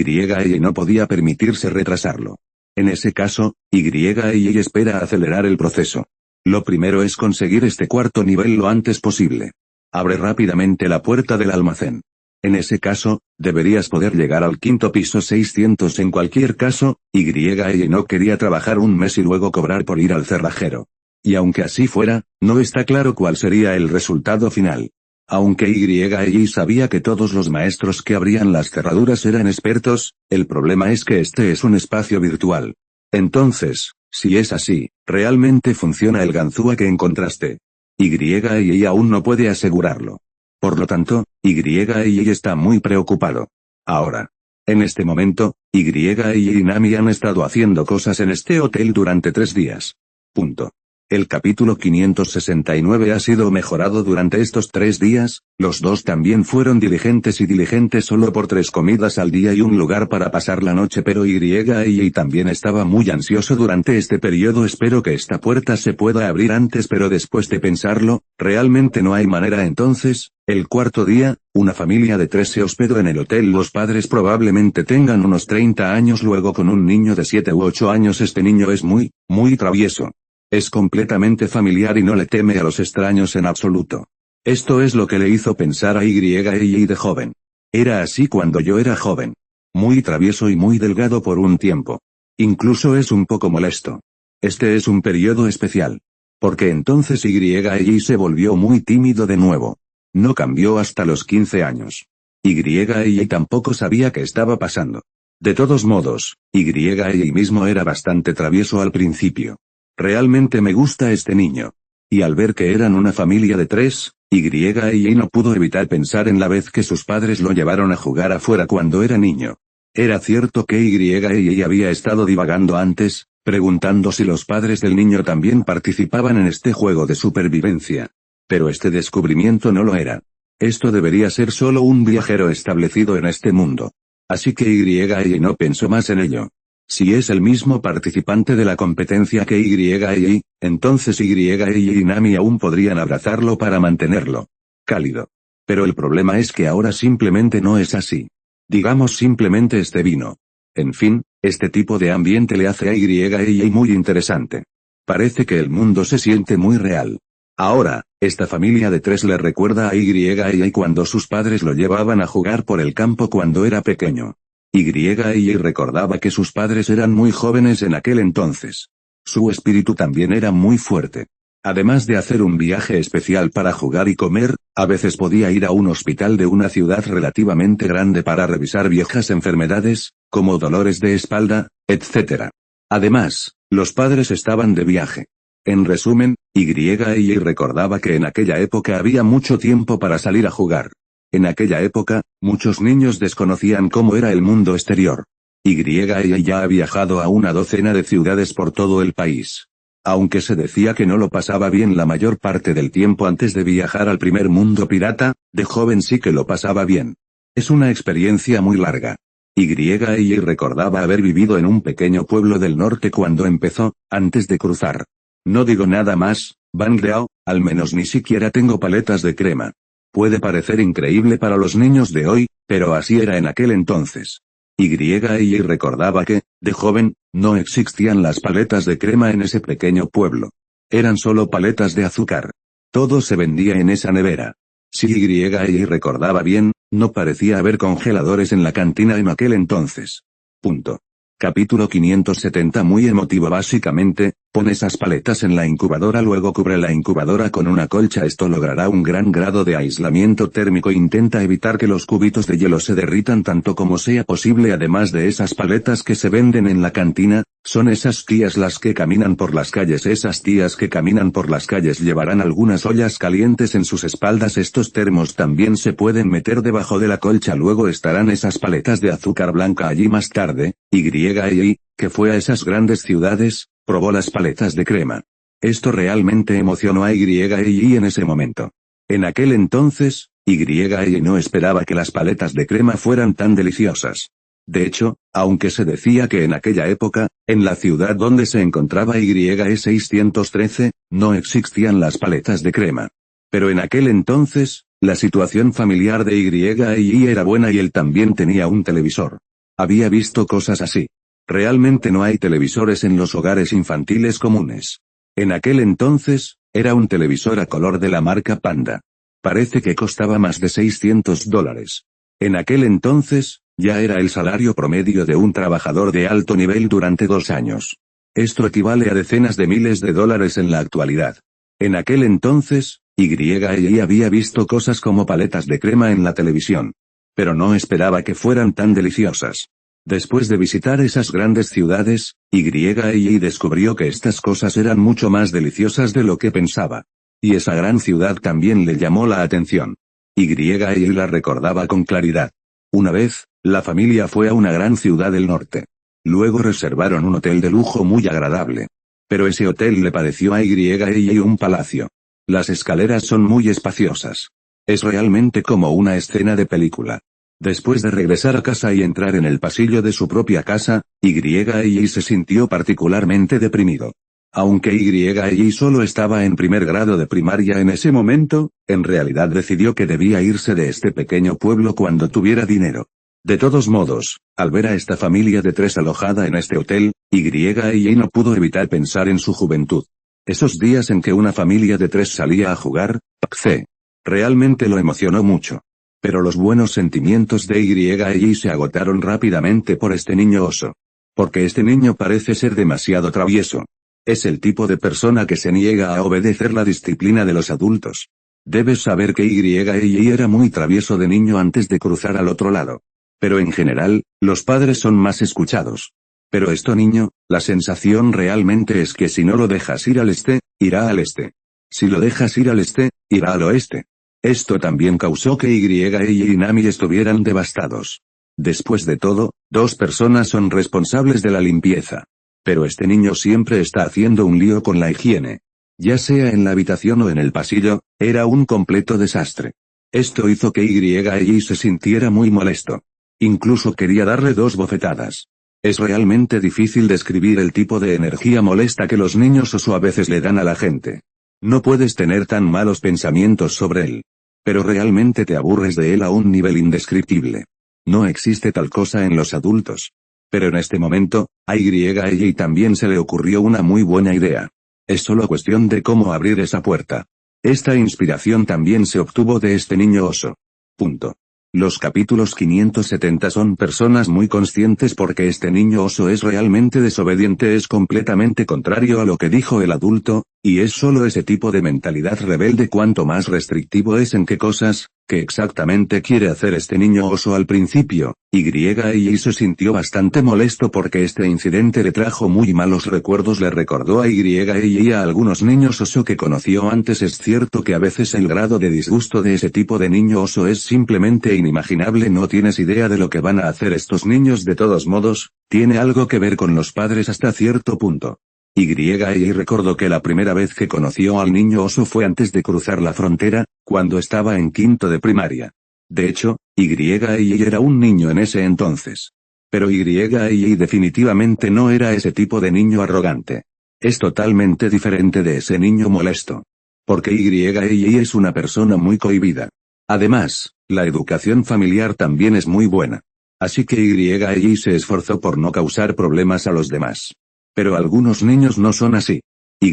no podía permitirse retrasarlo. En ese caso, Y espera acelerar el proceso. Lo primero es conseguir este cuarto nivel lo antes posible. Abre rápidamente la puerta del almacén. En ese caso, deberías poder llegar al quinto piso 600 en cualquier caso, Y no quería trabajar un mes y luego cobrar por ir al cerrajero. Y aunque así fuera, no está claro cuál sería el resultado final. Aunque Y sabía que todos los maestros que abrían las cerraduras eran expertos, el problema es que este es un espacio virtual. Entonces, si es así, ¿realmente funciona el ganzúa que encontraste? Y aún no puede asegurarlo. Por lo tanto, Y está muy preocupado. Ahora. En este momento, Y Nami han estado haciendo cosas en este hotel durante 3 días. Punto. El capítulo 569 ha sido mejorado durante estos 3 días, los dos también fueron diligentes solo por 3 comidas al día y un lugar para pasar la noche, pero Y también estaba muy ansioso durante este periodo. Espero que esta puerta se pueda abrir antes, pero después de pensarlo, realmente no hay manera. Entonces, el cuarto día, una familia de 3 se hospedó en el hotel. Los padres probablemente tengan unos 30 años, luego con un niño de 7 u 8 años. Este niño es muy travieso. Es completamente familiar y no le teme a los extraños en absoluto. Esto es lo que le hizo pensar a Y de joven. Era así cuando yo era joven. Muy travieso y muy delgado por un tiempo. Incluso es un poco molesto. Este es un periodo especial. Porque entonces Y se volvió muy tímido de nuevo. No cambió hasta los 15 años. Y tampoco sabía qué estaba pasando. De todos modos, Y mismo era bastante travieso al principio. Realmente me gusta este niño. Y al ver que eran una familia de 3, Y no pudo evitar pensar en la vez que sus padres lo llevaron a jugar afuera cuando era niño. Era cierto que Y había estado divagando antes, preguntando si los padres del niño también participaban en este juego de supervivencia. Pero este descubrimiento no lo era. Esto debería ser solo un viajero establecido en este mundo. Así que Y no pensó más en ello. Si es el mismo participante de la competencia que Y, entonces Y Nami aún podrían abrazarlo para mantenerlo cálido. Pero el problema es que ahora simplemente no es así. Digamos simplemente este vino. En fin, este tipo de ambiente le hace a Y muy interesante. Parece que el mundo se siente muy real. Ahora, esta familia de 3 le recuerda a Y cuando sus padres lo llevaban a jugar por el campo cuando era pequeño. Y recordaba que sus padres eran muy jóvenes en aquel entonces. Su espíritu también era muy fuerte. Además de hacer un viaje especial para jugar y comer, a veces podía ir a un hospital de una ciudad relativamente grande para revisar viejas enfermedades, como dolores de espalda, etc. Además, los padres estaban de viaje. En resumen, Y recordaba que en aquella época había mucho tiempo para salir a jugar. En aquella época, muchos niños desconocían cómo era el mundo exterior. Y ya ha viajado a una docena de ciudades por todo el país. Aunque se decía que no lo pasaba bien la mayor parte del tiempo antes de viajar al primer mundo pirata, de joven sí que lo pasaba bien. Es una experiencia muy larga. Y recordaba haber vivido en un pequeño pueblo del norte cuando empezó, antes de cruzar. No digo nada más, Bangrao, al menos ni siquiera tengo paletas de crema. Puede parecer increíble para los niños de hoy, pero así era en aquel entonces. Y recordaba que, de joven, no existían las paletas de crema en ese pequeño pueblo. Eran solo paletas de azúcar. Todo se vendía en esa nevera. Si Y recordaba bien, no parecía haber congeladores en la cantina en aquel entonces. Punto. Capítulo 570 muy emotivo. Básicamente, Pon esas paletas en la incubadora, luego cubre la incubadora con una colcha. Esto logrará un gran grado de aislamiento térmico. Intenta evitar que los cubitos de hielo se derritan tanto como sea posible. Además de esas paletas que se venden en la cantina, son esas tías las que caminan por las calles. Esas tías que caminan por las calles llevarán algunas ollas calientes en sus espaldas. Estos termos también se pueden meter debajo de la colcha. Luego estarán esas paletas de azúcar blanca allí. Más tarde, Y, que fue a esas grandes ciudades, probó las paletas de crema. Esto realmente emocionó a Y en ese momento. En aquel entonces, Y no esperaba que las paletas de crema fueran tan deliciosas. De hecho, aunque se decía que en aquella época, en la ciudad donde se encontraba Y613, no existían las paletas de crema. Pero en aquel entonces, la situación familiar de Y era buena y él también tenía un televisor. Había visto cosas así. Realmente no hay televisores en los hogares infantiles comunes. En aquel entonces, era un televisor a color de la marca Panda. Parece que costaba más de $600. En aquel entonces, ya era el salario promedio de un trabajador de alto nivel durante 2 años. Esto equivale a decenas de miles de dólares en la actualidad. En aquel entonces, Y había visto cosas como paletas de crema en la televisión. Pero no esperaba que fueran tan deliciosas. Después de visitar esas grandes ciudades, Y descubrió que estas cosas eran mucho más deliciosas de lo que pensaba. Y esa gran ciudad también le llamó la atención. Y la recordaba con claridad. Una vez, la familia fue a una gran ciudad del norte. Luego reservaron un hotel de lujo muy agradable. Pero ese hotel le pareció a Y un palacio. Las escaleras son muy espaciosas. Es realmente como una escena de película. Después de regresar a casa y entrar en el pasillo de su propia casa, Y se sintió particularmente deprimido. Aunque Y solo estaba en primer grado de primaria en ese momento, en realidad decidió que debía irse de este pequeño pueblo cuando tuviera dinero. De todos modos, al ver a esta familia de 3 alojada en este hotel, Y no pudo evitar pensar en su juventud. Esos días en que una familia de 3 salía a jugar, PUBG. Realmente lo emocionó mucho. Pero los buenos sentimientos de Y se agotaron rápidamente por este niño oso. Porque este niño parece ser demasiado travieso. Es el tipo de persona que se niega a obedecer la disciplina de los adultos. Debes saber que Y era muy travieso de niño antes de cruzar al otro lado. Pero en general, los padres son más escuchados. Pero esto niño, la sensación realmente es que si no lo dejas ir al este, irá al este. Si lo dejas ir al este, irá al oeste. Esto también causó que Y Nami estuvieran devastados. Después de todo, 2 personas son responsables de la limpieza. Pero este niño siempre está haciendo un lío con la higiene. Ya sea en la habitación o en el pasillo, era un completo desastre. Esto hizo que Y se sintiera muy molesto. Incluso quería darle 2 bofetadas. Es realmente difícil describir el tipo de energía molesta que los niños oso a veces le dan a la gente. No puedes tener tan malos pensamientos sobre él. Pero realmente te aburres de él a un nivel indescriptible. No existe tal cosa en los adultos. Pero en este momento, a Y también se le ocurrió una muy buena idea. Es solo cuestión de cómo abrir esa puerta. Esta inspiración también se obtuvo de este niño oso. Punto. Los capítulos 570 son personas muy conscientes porque este niño oso es realmente desobediente, es completamente contrario a lo que dijo el adulto, y es solo ese tipo de mentalidad rebelde. Cuanto más restrictivo es en qué cosas, que exactamente quiere hacer este niño oso al principio, Y se sintió bastante molesto porque este incidente le trajo muy malos recuerdos. Le recordó a Y a algunos niños oso que conoció antes. Es cierto que a veces el grado de disgusto de ese tipo de niño oso es simplemente inimaginable. No tienes idea de lo que van a hacer estos niños. De todos modos, tiene algo que ver con los padres hasta cierto punto. Y recordó que la primera vez que conoció al niño oso fue antes de cruzar la frontera, cuando estaba en quinto de primaria. De hecho, Y era un niño en ese entonces. Pero Y definitivamente no era ese tipo de niño arrogante. Es totalmente diferente de ese niño molesto. Porque Y es una persona muy cohibida. Además, la educación familiar también es muy buena. Así que Y se esforzó por no causar problemas a los demás. Pero algunos niños no son así. Y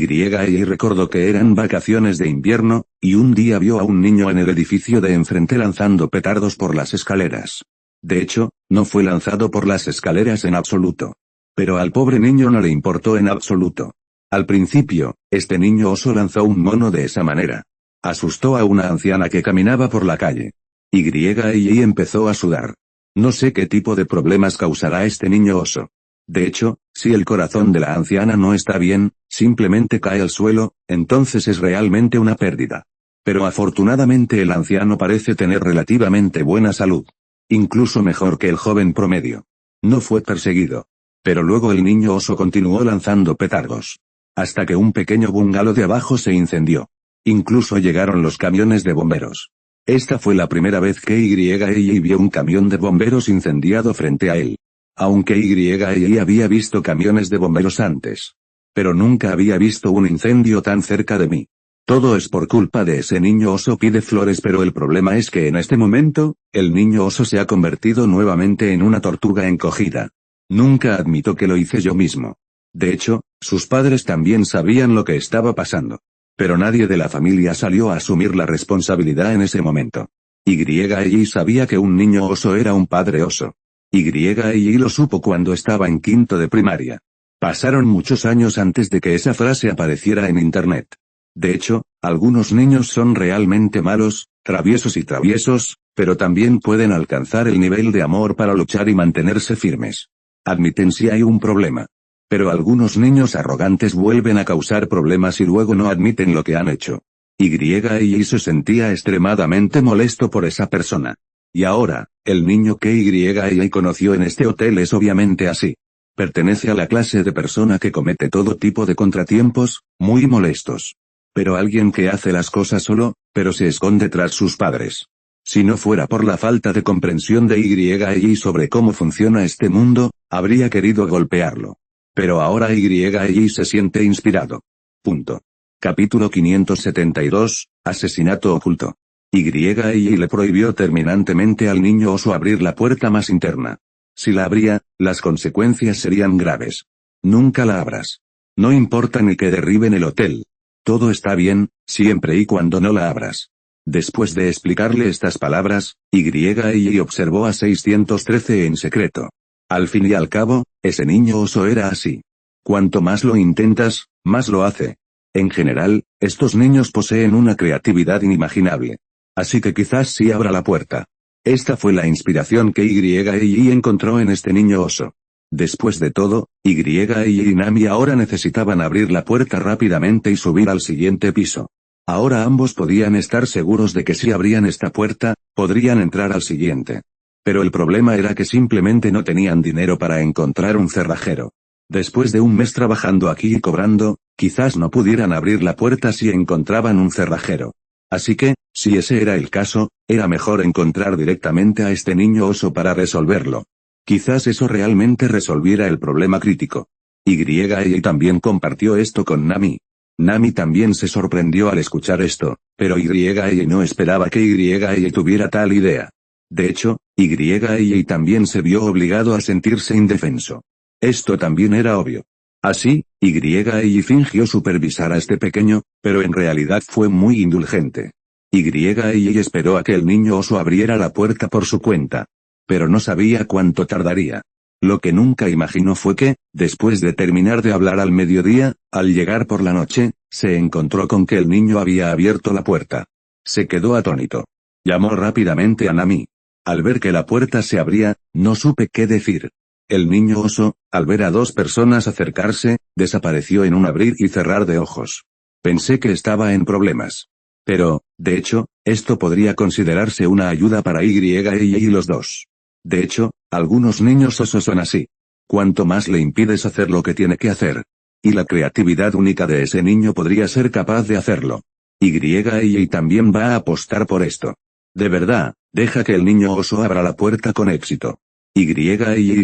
recordó que eran vacaciones de invierno, y un día vio a un niño en el edificio de enfrente lanzando petardos por las escaleras. De hecho, no fue lanzado por las escaleras en absoluto. Pero al pobre niño no le importó en absoluto. Al principio, este niño oso lanzó un mono de esa manera. Asustó a una anciana que caminaba por la calle. Y empezó a sudar. No sé qué tipo de problemas causará este niño oso. De hecho, si el corazón de la anciana no está bien, simplemente cae al suelo, entonces es realmente una pérdida. Pero afortunadamente el anciano parece tener relativamente buena salud. Incluso mejor que el joven promedio. No fue perseguido. Pero luego el niño oso continuó lanzando petardos. Hasta que un pequeño bungalow de abajo se incendió. Incluso llegaron los camiones de bomberos. Esta fue la primera vez que Y vio un camión de bomberos incendiado frente a él. Aunque Y había visto camiones de bomberos antes. Pero nunca había visto un incendio tan cerca de mí. Todo es por culpa de ese niño oso pide flores, pero el problema es que en este momento, el niño oso se ha convertido nuevamente en una tortuga encogida. Nunca admito que lo hice yo mismo. De hecho, sus padres también sabían lo que estaba pasando. Pero nadie de la familia salió a asumir la responsabilidad en ese momento. Y sabía que un niño oso era un padre oso. Y lo supo cuando estaba en quinto de primaria. Pasaron muchos años antes de que esa frase apareciera en internet. De hecho, algunos niños son realmente malos, traviesos, pero también pueden alcanzar el nivel de amor para luchar y mantenerse firmes. Admiten si hay un problema. Pero algunos niños arrogantes vuelven a causar problemas y luego no admiten lo que han hecho. Y se sentía extremadamente molesto por esa persona. Y ahora, el niño que Y conoció en este hotel es obviamente así. Pertenece a la clase de persona que comete todo tipo de contratiempos, muy molestos. Pero alguien que hace las cosas solo, pero se esconde tras sus padres. Si no fuera por la falta de comprensión de Y sobre cómo funciona este mundo, habría querido golpearlo. Pero ahora Y se siente inspirado. Punto. Capítulo 572, Asesinato oculto. Y le prohibió terminantemente al niño oso abrir la puerta más interna. Si la abría, las consecuencias serían graves. Nunca la abras. No importa ni que derriben el hotel. Todo está bien, siempre y cuando no la abras. Después de explicarle estas palabras, Y observó a 613 en secreto. Al fin y al cabo, ese niño oso era así. Cuanto más lo intentas, más lo hace. En general, estos niños poseen una creatividad inimaginable. Así que quizás sí abra la puerta. Esta fue la inspiración que Y encontró en este niño oso. Después de todo, y Nami ahora necesitaban abrir la puerta rápidamente y subir al siguiente piso. Ahora ambos podían estar seguros de que si abrían esta puerta, podrían entrar al siguiente. Pero el problema era que simplemente no tenían dinero para encontrar un cerrajero. Después de un mes trabajando aquí y cobrando, quizás no pudieran abrir la puerta si encontraban un cerrajero. Así que, si ese era el caso, era mejor encontrar directamente a este niño oso para resolverlo. Quizás eso realmente resolviera el problema crítico. Y también compartió esto con Nami. Nami también se sorprendió al escuchar esto, pero Y no esperaba que Y tuviera tal idea. De hecho, Y también se vio obligado a sentirse indefenso. Esto también era obvio. Así, Y fingió supervisar a este pequeño, pero en realidad fue muy indulgente. Y esperó a que el niño oso abriera la puerta por su cuenta. Pero no sabía cuánto tardaría. Lo que nunca imaginó fue que, después de terminar de hablar al mediodía, al llegar por la noche, se encontró con que el niño había abierto la puerta. Se quedó atónito. Llamó rápidamente a Nami. Al ver que la puerta se abría, no supe qué decir. El niño oso, al ver a dos personas acercarse, desapareció en un abrir y cerrar de ojos. Pensé que estaba en problemas. Pero, de hecho, esto podría considerarse una ayuda para y los dos. De hecho, algunos niños osos son así. Cuanto más le impides hacer lo que tiene que hacer. Y la creatividad única de ese niño podría ser capaz de hacerlo. Y también va a apostar por esto. De verdad, deja que el niño oso abra la puerta con éxito. Y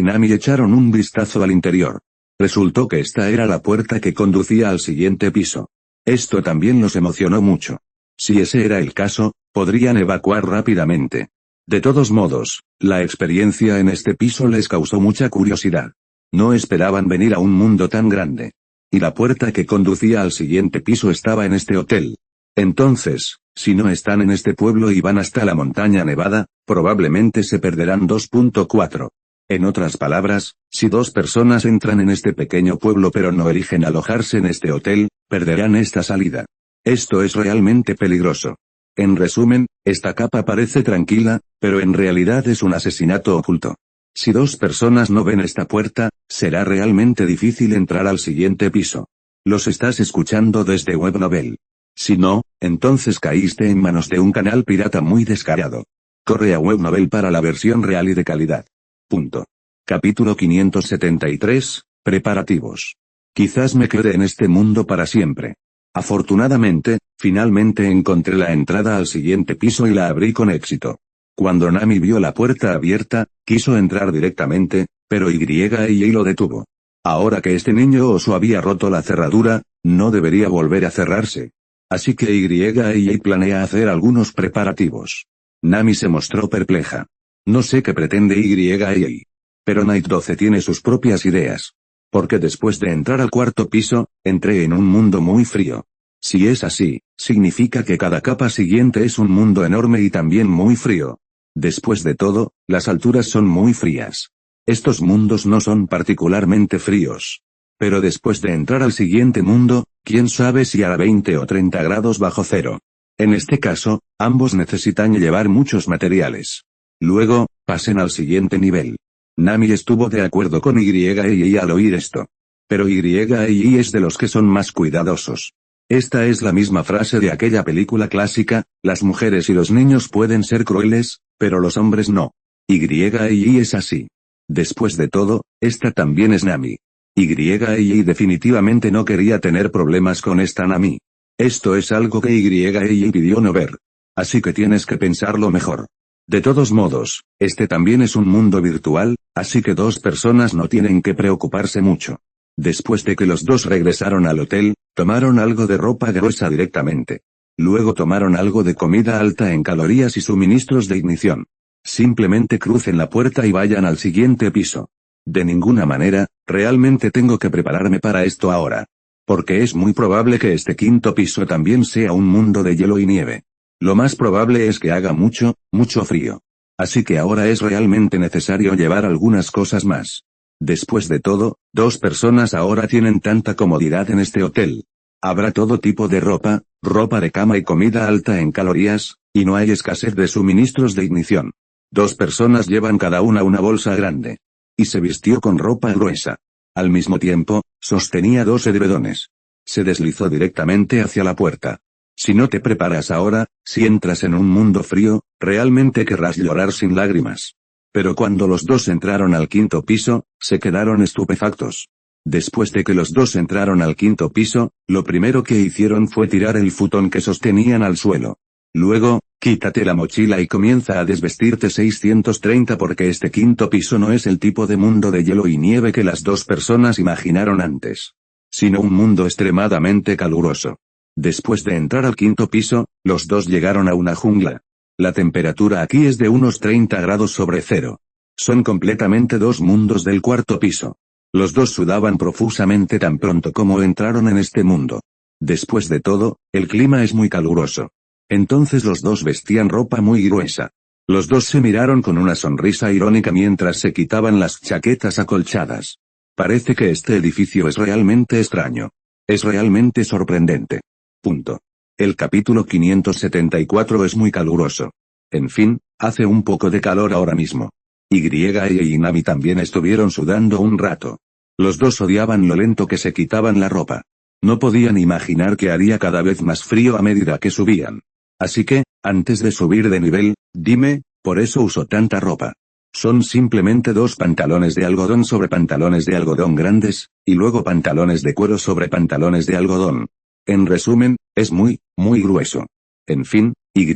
Nami echaron un vistazo al interior. Resultó que esta era la puerta que conducía al siguiente piso. Esto también los emocionó mucho. Si ese era el caso, podrían evacuar rápidamente. De todos modos, la experiencia en este piso les causó mucha curiosidad. No esperaban venir a un mundo tan grande. Y la puerta que conducía al siguiente piso estaba en este hotel. Entonces, si no están en este pueblo y van hasta la montaña nevada, probablemente se perderán. 2.4. En otras palabras, si dos personas entran en este pequeño pueblo pero no eligen alojarse en este hotel, perderán esta salida. Esto es realmente peligroso. En resumen, esta capa parece tranquila, pero en realidad es un asesinato oculto. Si dos personas no ven esta puerta, será realmente difícil entrar al siguiente piso. Los estás escuchando desde Webnovel. Si no, entonces caíste en manos de un canal pirata muy descarado. Corre a Webnovel para la versión real y de calidad. Punto. Capítulo 573, Preparativos. Quizás me quede en este mundo para siempre. Afortunadamente, finalmente encontré la entrada al siguiente piso y la abrí con éxito. Cuando Nami vio la puerta abierta, quiso entrar directamente, pero Y lo detuvo. Ahora que este niño oso había roto la cerradura, no debería volver a cerrarse. Así que Y planea hacer algunos preparativos. Nami se mostró perpleja. No sé qué pretende Y. Pero Night 12 tiene sus propias ideas. Porque después de entrar al cuarto piso, entré en un mundo muy frío. Si es así, significa que cada capa siguiente es un mundo enorme y también muy frío. Después de todo, las alturas son muy frías. Estos mundos no son particularmente fríos. Pero después de entrar al siguiente mundo, quién sabe si hará 20 o 30 grados bajo cero. En este caso, ambos necesitan llevar muchos materiales. Luego, pasen al siguiente nivel. Nami estuvo de acuerdo con Y al oír esto. Pero Y es de los que son más cuidadosos. Esta es la misma frase de aquella película clásica, las mujeres y los niños pueden ser crueles, pero los hombres no. Y es así. Después de todo, esta también es Nami. Y definitivamente no quería tener problemas con esta Nami. Esto es algo que Y pidió no ver. Así que tienes que pensarlo mejor. De todos modos, este también es un mundo virtual, así que dos personas no tienen que preocuparse mucho. Después de que los dos regresaron al hotel, tomaron algo de ropa gruesa directamente. Luego tomaron algo de comida alta en calorías y suministros de ignición. Simplemente crucen la puerta y vayan al siguiente piso. De ninguna manera, realmente tengo que prepararme para esto ahora. Porque es muy probable que este quinto piso también sea un mundo de hielo y nieve. Lo más probable es que haga mucho, mucho frío. Así que ahora es realmente necesario llevar algunas cosas más. Después de todo, dos personas ahora tienen tanta comodidad en este hotel. Habrá todo tipo de ropa, ropa de cama y comida alta en calorías, y no hay escasez de suministros de ignición. Dos personas llevan cada una bolsa grande. Y se vistió con ropa gruesa. Al mismo tiempo, sostenía dos edredones. Se deslizó directamente hacia la puerta. Si no te preparas ahora, si entras en un mundo frío, realmente querrás llorar sin lágrimas. Pero cuando los dos entraron al quinto piso, se quedaron estupefactos. Después de que los dos entraron al quinto piso, lo primero que hicieron fue tirar el futón que sostenían al suelo. Luego, quítate la mochila y comienza a desvestirte 630 porque este quinto piso no es el tipo de mundo de hielo y nieve que las dos personas imaginaron antes. Sino un mundo extremadamente caluroso. Después de entrar al quinto piso, los dos llegaron a una jungla. La temperatura aquí es de unos 30 grados sobre cero. Son completamente dos mundos del cuarto piso. Los dos sudaban profusamente tan pronto como entraron en este mundo. Después de todo, el clima es muy caluroso. Entonces los dos vestían ropa muy gruesa. Los dos se miraron con una sonrisa irónica mientras se quitaban las chaquetas acolchadas. Parece que este edificio es realmente extraño. Es realmente sorprendente. Punto. El capítulo 574 es muy caluroso. En fin, hace un poco de calor ahora mismo. Y Nami también estuvieron sudando un rato. Los dos odiaban lo lento que se quitaban la ropa. No podían imaginar que haría cada vez más frío a medida que subían. Así que, antes de subir de nivel, dime, por eso uso tanta ropa. Son simplemente dos pantalones de algodón sobre pantalones de algodón grandes, y luego pantalones de cuero sobre pantalones de algodón. En resumen, es muy, muy grueso. En fin, Y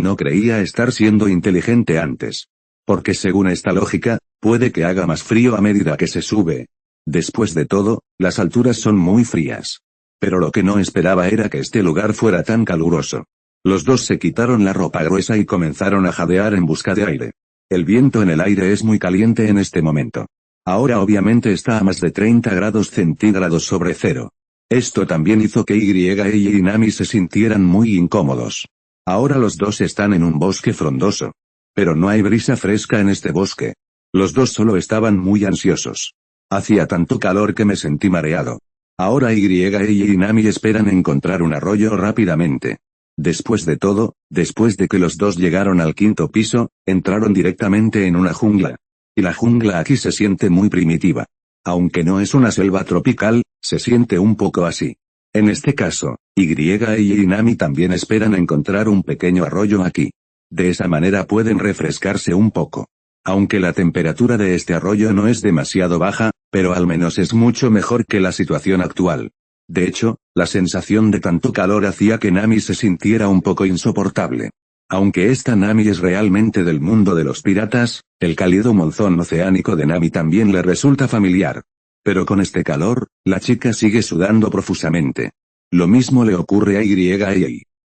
no creía estar siendo inteligente antes. Porque según esta lógica, puede que haga más frío a medida que se sube. Después de todo, las alturas son muy frías. Pero lo que no esperaba era que este lugar fuera tan caluroso. Los dos se quitaron la ropa gruesa y comenzaron a jadear en busca de aire. El viento en el aire es muy caliente en este momento. Ahora obviamente está a más de 30 grados centígrados sobre cero. Esto también hizo que y Nami se sintieran muy incómodos. Ahora los dos están en un bosque frondoso. Pero no hay brisa fresca en este bosque. Los dos solo estaban muy ansiosos. Hacía tanto calor que me sentí mareado. Ahora ella y Nami esperan encontrar un arroyo rápidamente. Después de todo, después de que los dos llegaron al quinto piso, entraron directamente en una jungla. Y la jungla aquí se siente muy primitiva. Aunque no es una selva tropical, se siente un poco así. En este caso, ella y Nami también esperan encontrar un pequeño arroyo aquí. De esa manera pueden refrescarse un poco. Aunque la temperatura de este arroyo no es demasiado baja, pero al menos es mucho mejor que la situación actual. De hecho, la sensación de tanto calor hacía que Nami se sintiera un poco insoportable. Aunque esta Nami es realmente del mundo de los piratas, el cálido monzón oceánico de Nami también le resulta familiar. Pero con este calor, la chica sigue sudando profusamente. Lo mismo le ocurre a ella.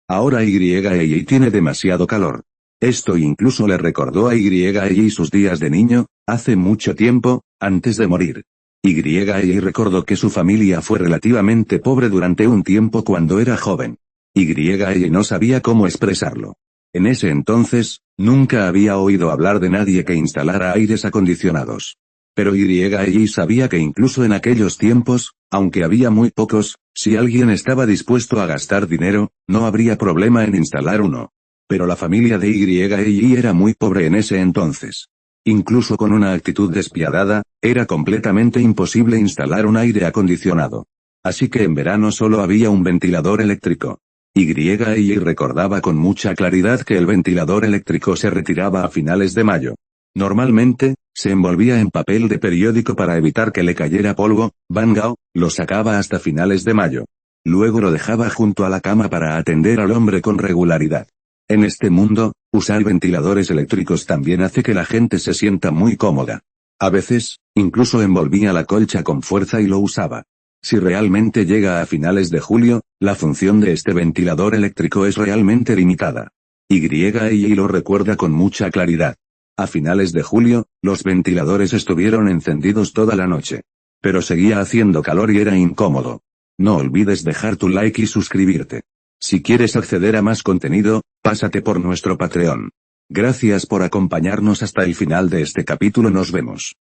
Ahora ella tiene demasiado calor. Esto incluso le recordó a ella y sus días de niño, hace mucho tiempo, antes de morir. Ella recordó que su familia fue relativamente pobre durante un tiempo cuando era joven. Ella no sabía cómo expresarlo. En ese entonces, nunca había oído hablar de nadie que instalara aires acondicionados. Pero ella sabía que incluso en aquellos tiempos, aunque había muy pocos, si alguien estaba dispuesto a gastar dinero, no habría problema en instalar uno. Pero la familia de ella era muy pobre en ese entonces. Incluso con una actitud despiadada, era completamente imposible instalar un aire acondicionado. Así que en verano solo había un ventilador eléctrico. Ella recordaba con mucha claridad que el ventilador eléctrico se retiraba a finales de mayo. Normalmente, se envolvía en papel de periódico para evitar que le cayera polvo. Van Gao lo sacaba hasta finales de mayo. Luego lo dejaba junto a la cama para atender al hombre con regularidad. En este mundo, usar ventiladores eléctricos también hace que la gente se sienta muy cómoda. A veces, incluso envolvía la colcha con fuerza y lo usaba. Si realmente llega a finales de julio, la función de este ventilador eléctrico es realmente limitada. Ella lo recuerda con mucha claridad. A finales de julio, los ventiladores estuvieron encendidos toda la noche. Pero seguía haciendo calor y era incómodo. No olvides dejar tu like y suscribirte. Si quieres acceder a más contenido, pásate por nuestro Patreon. Gracias por acompañarnos hasta el final de este capítulo. Nos vemos.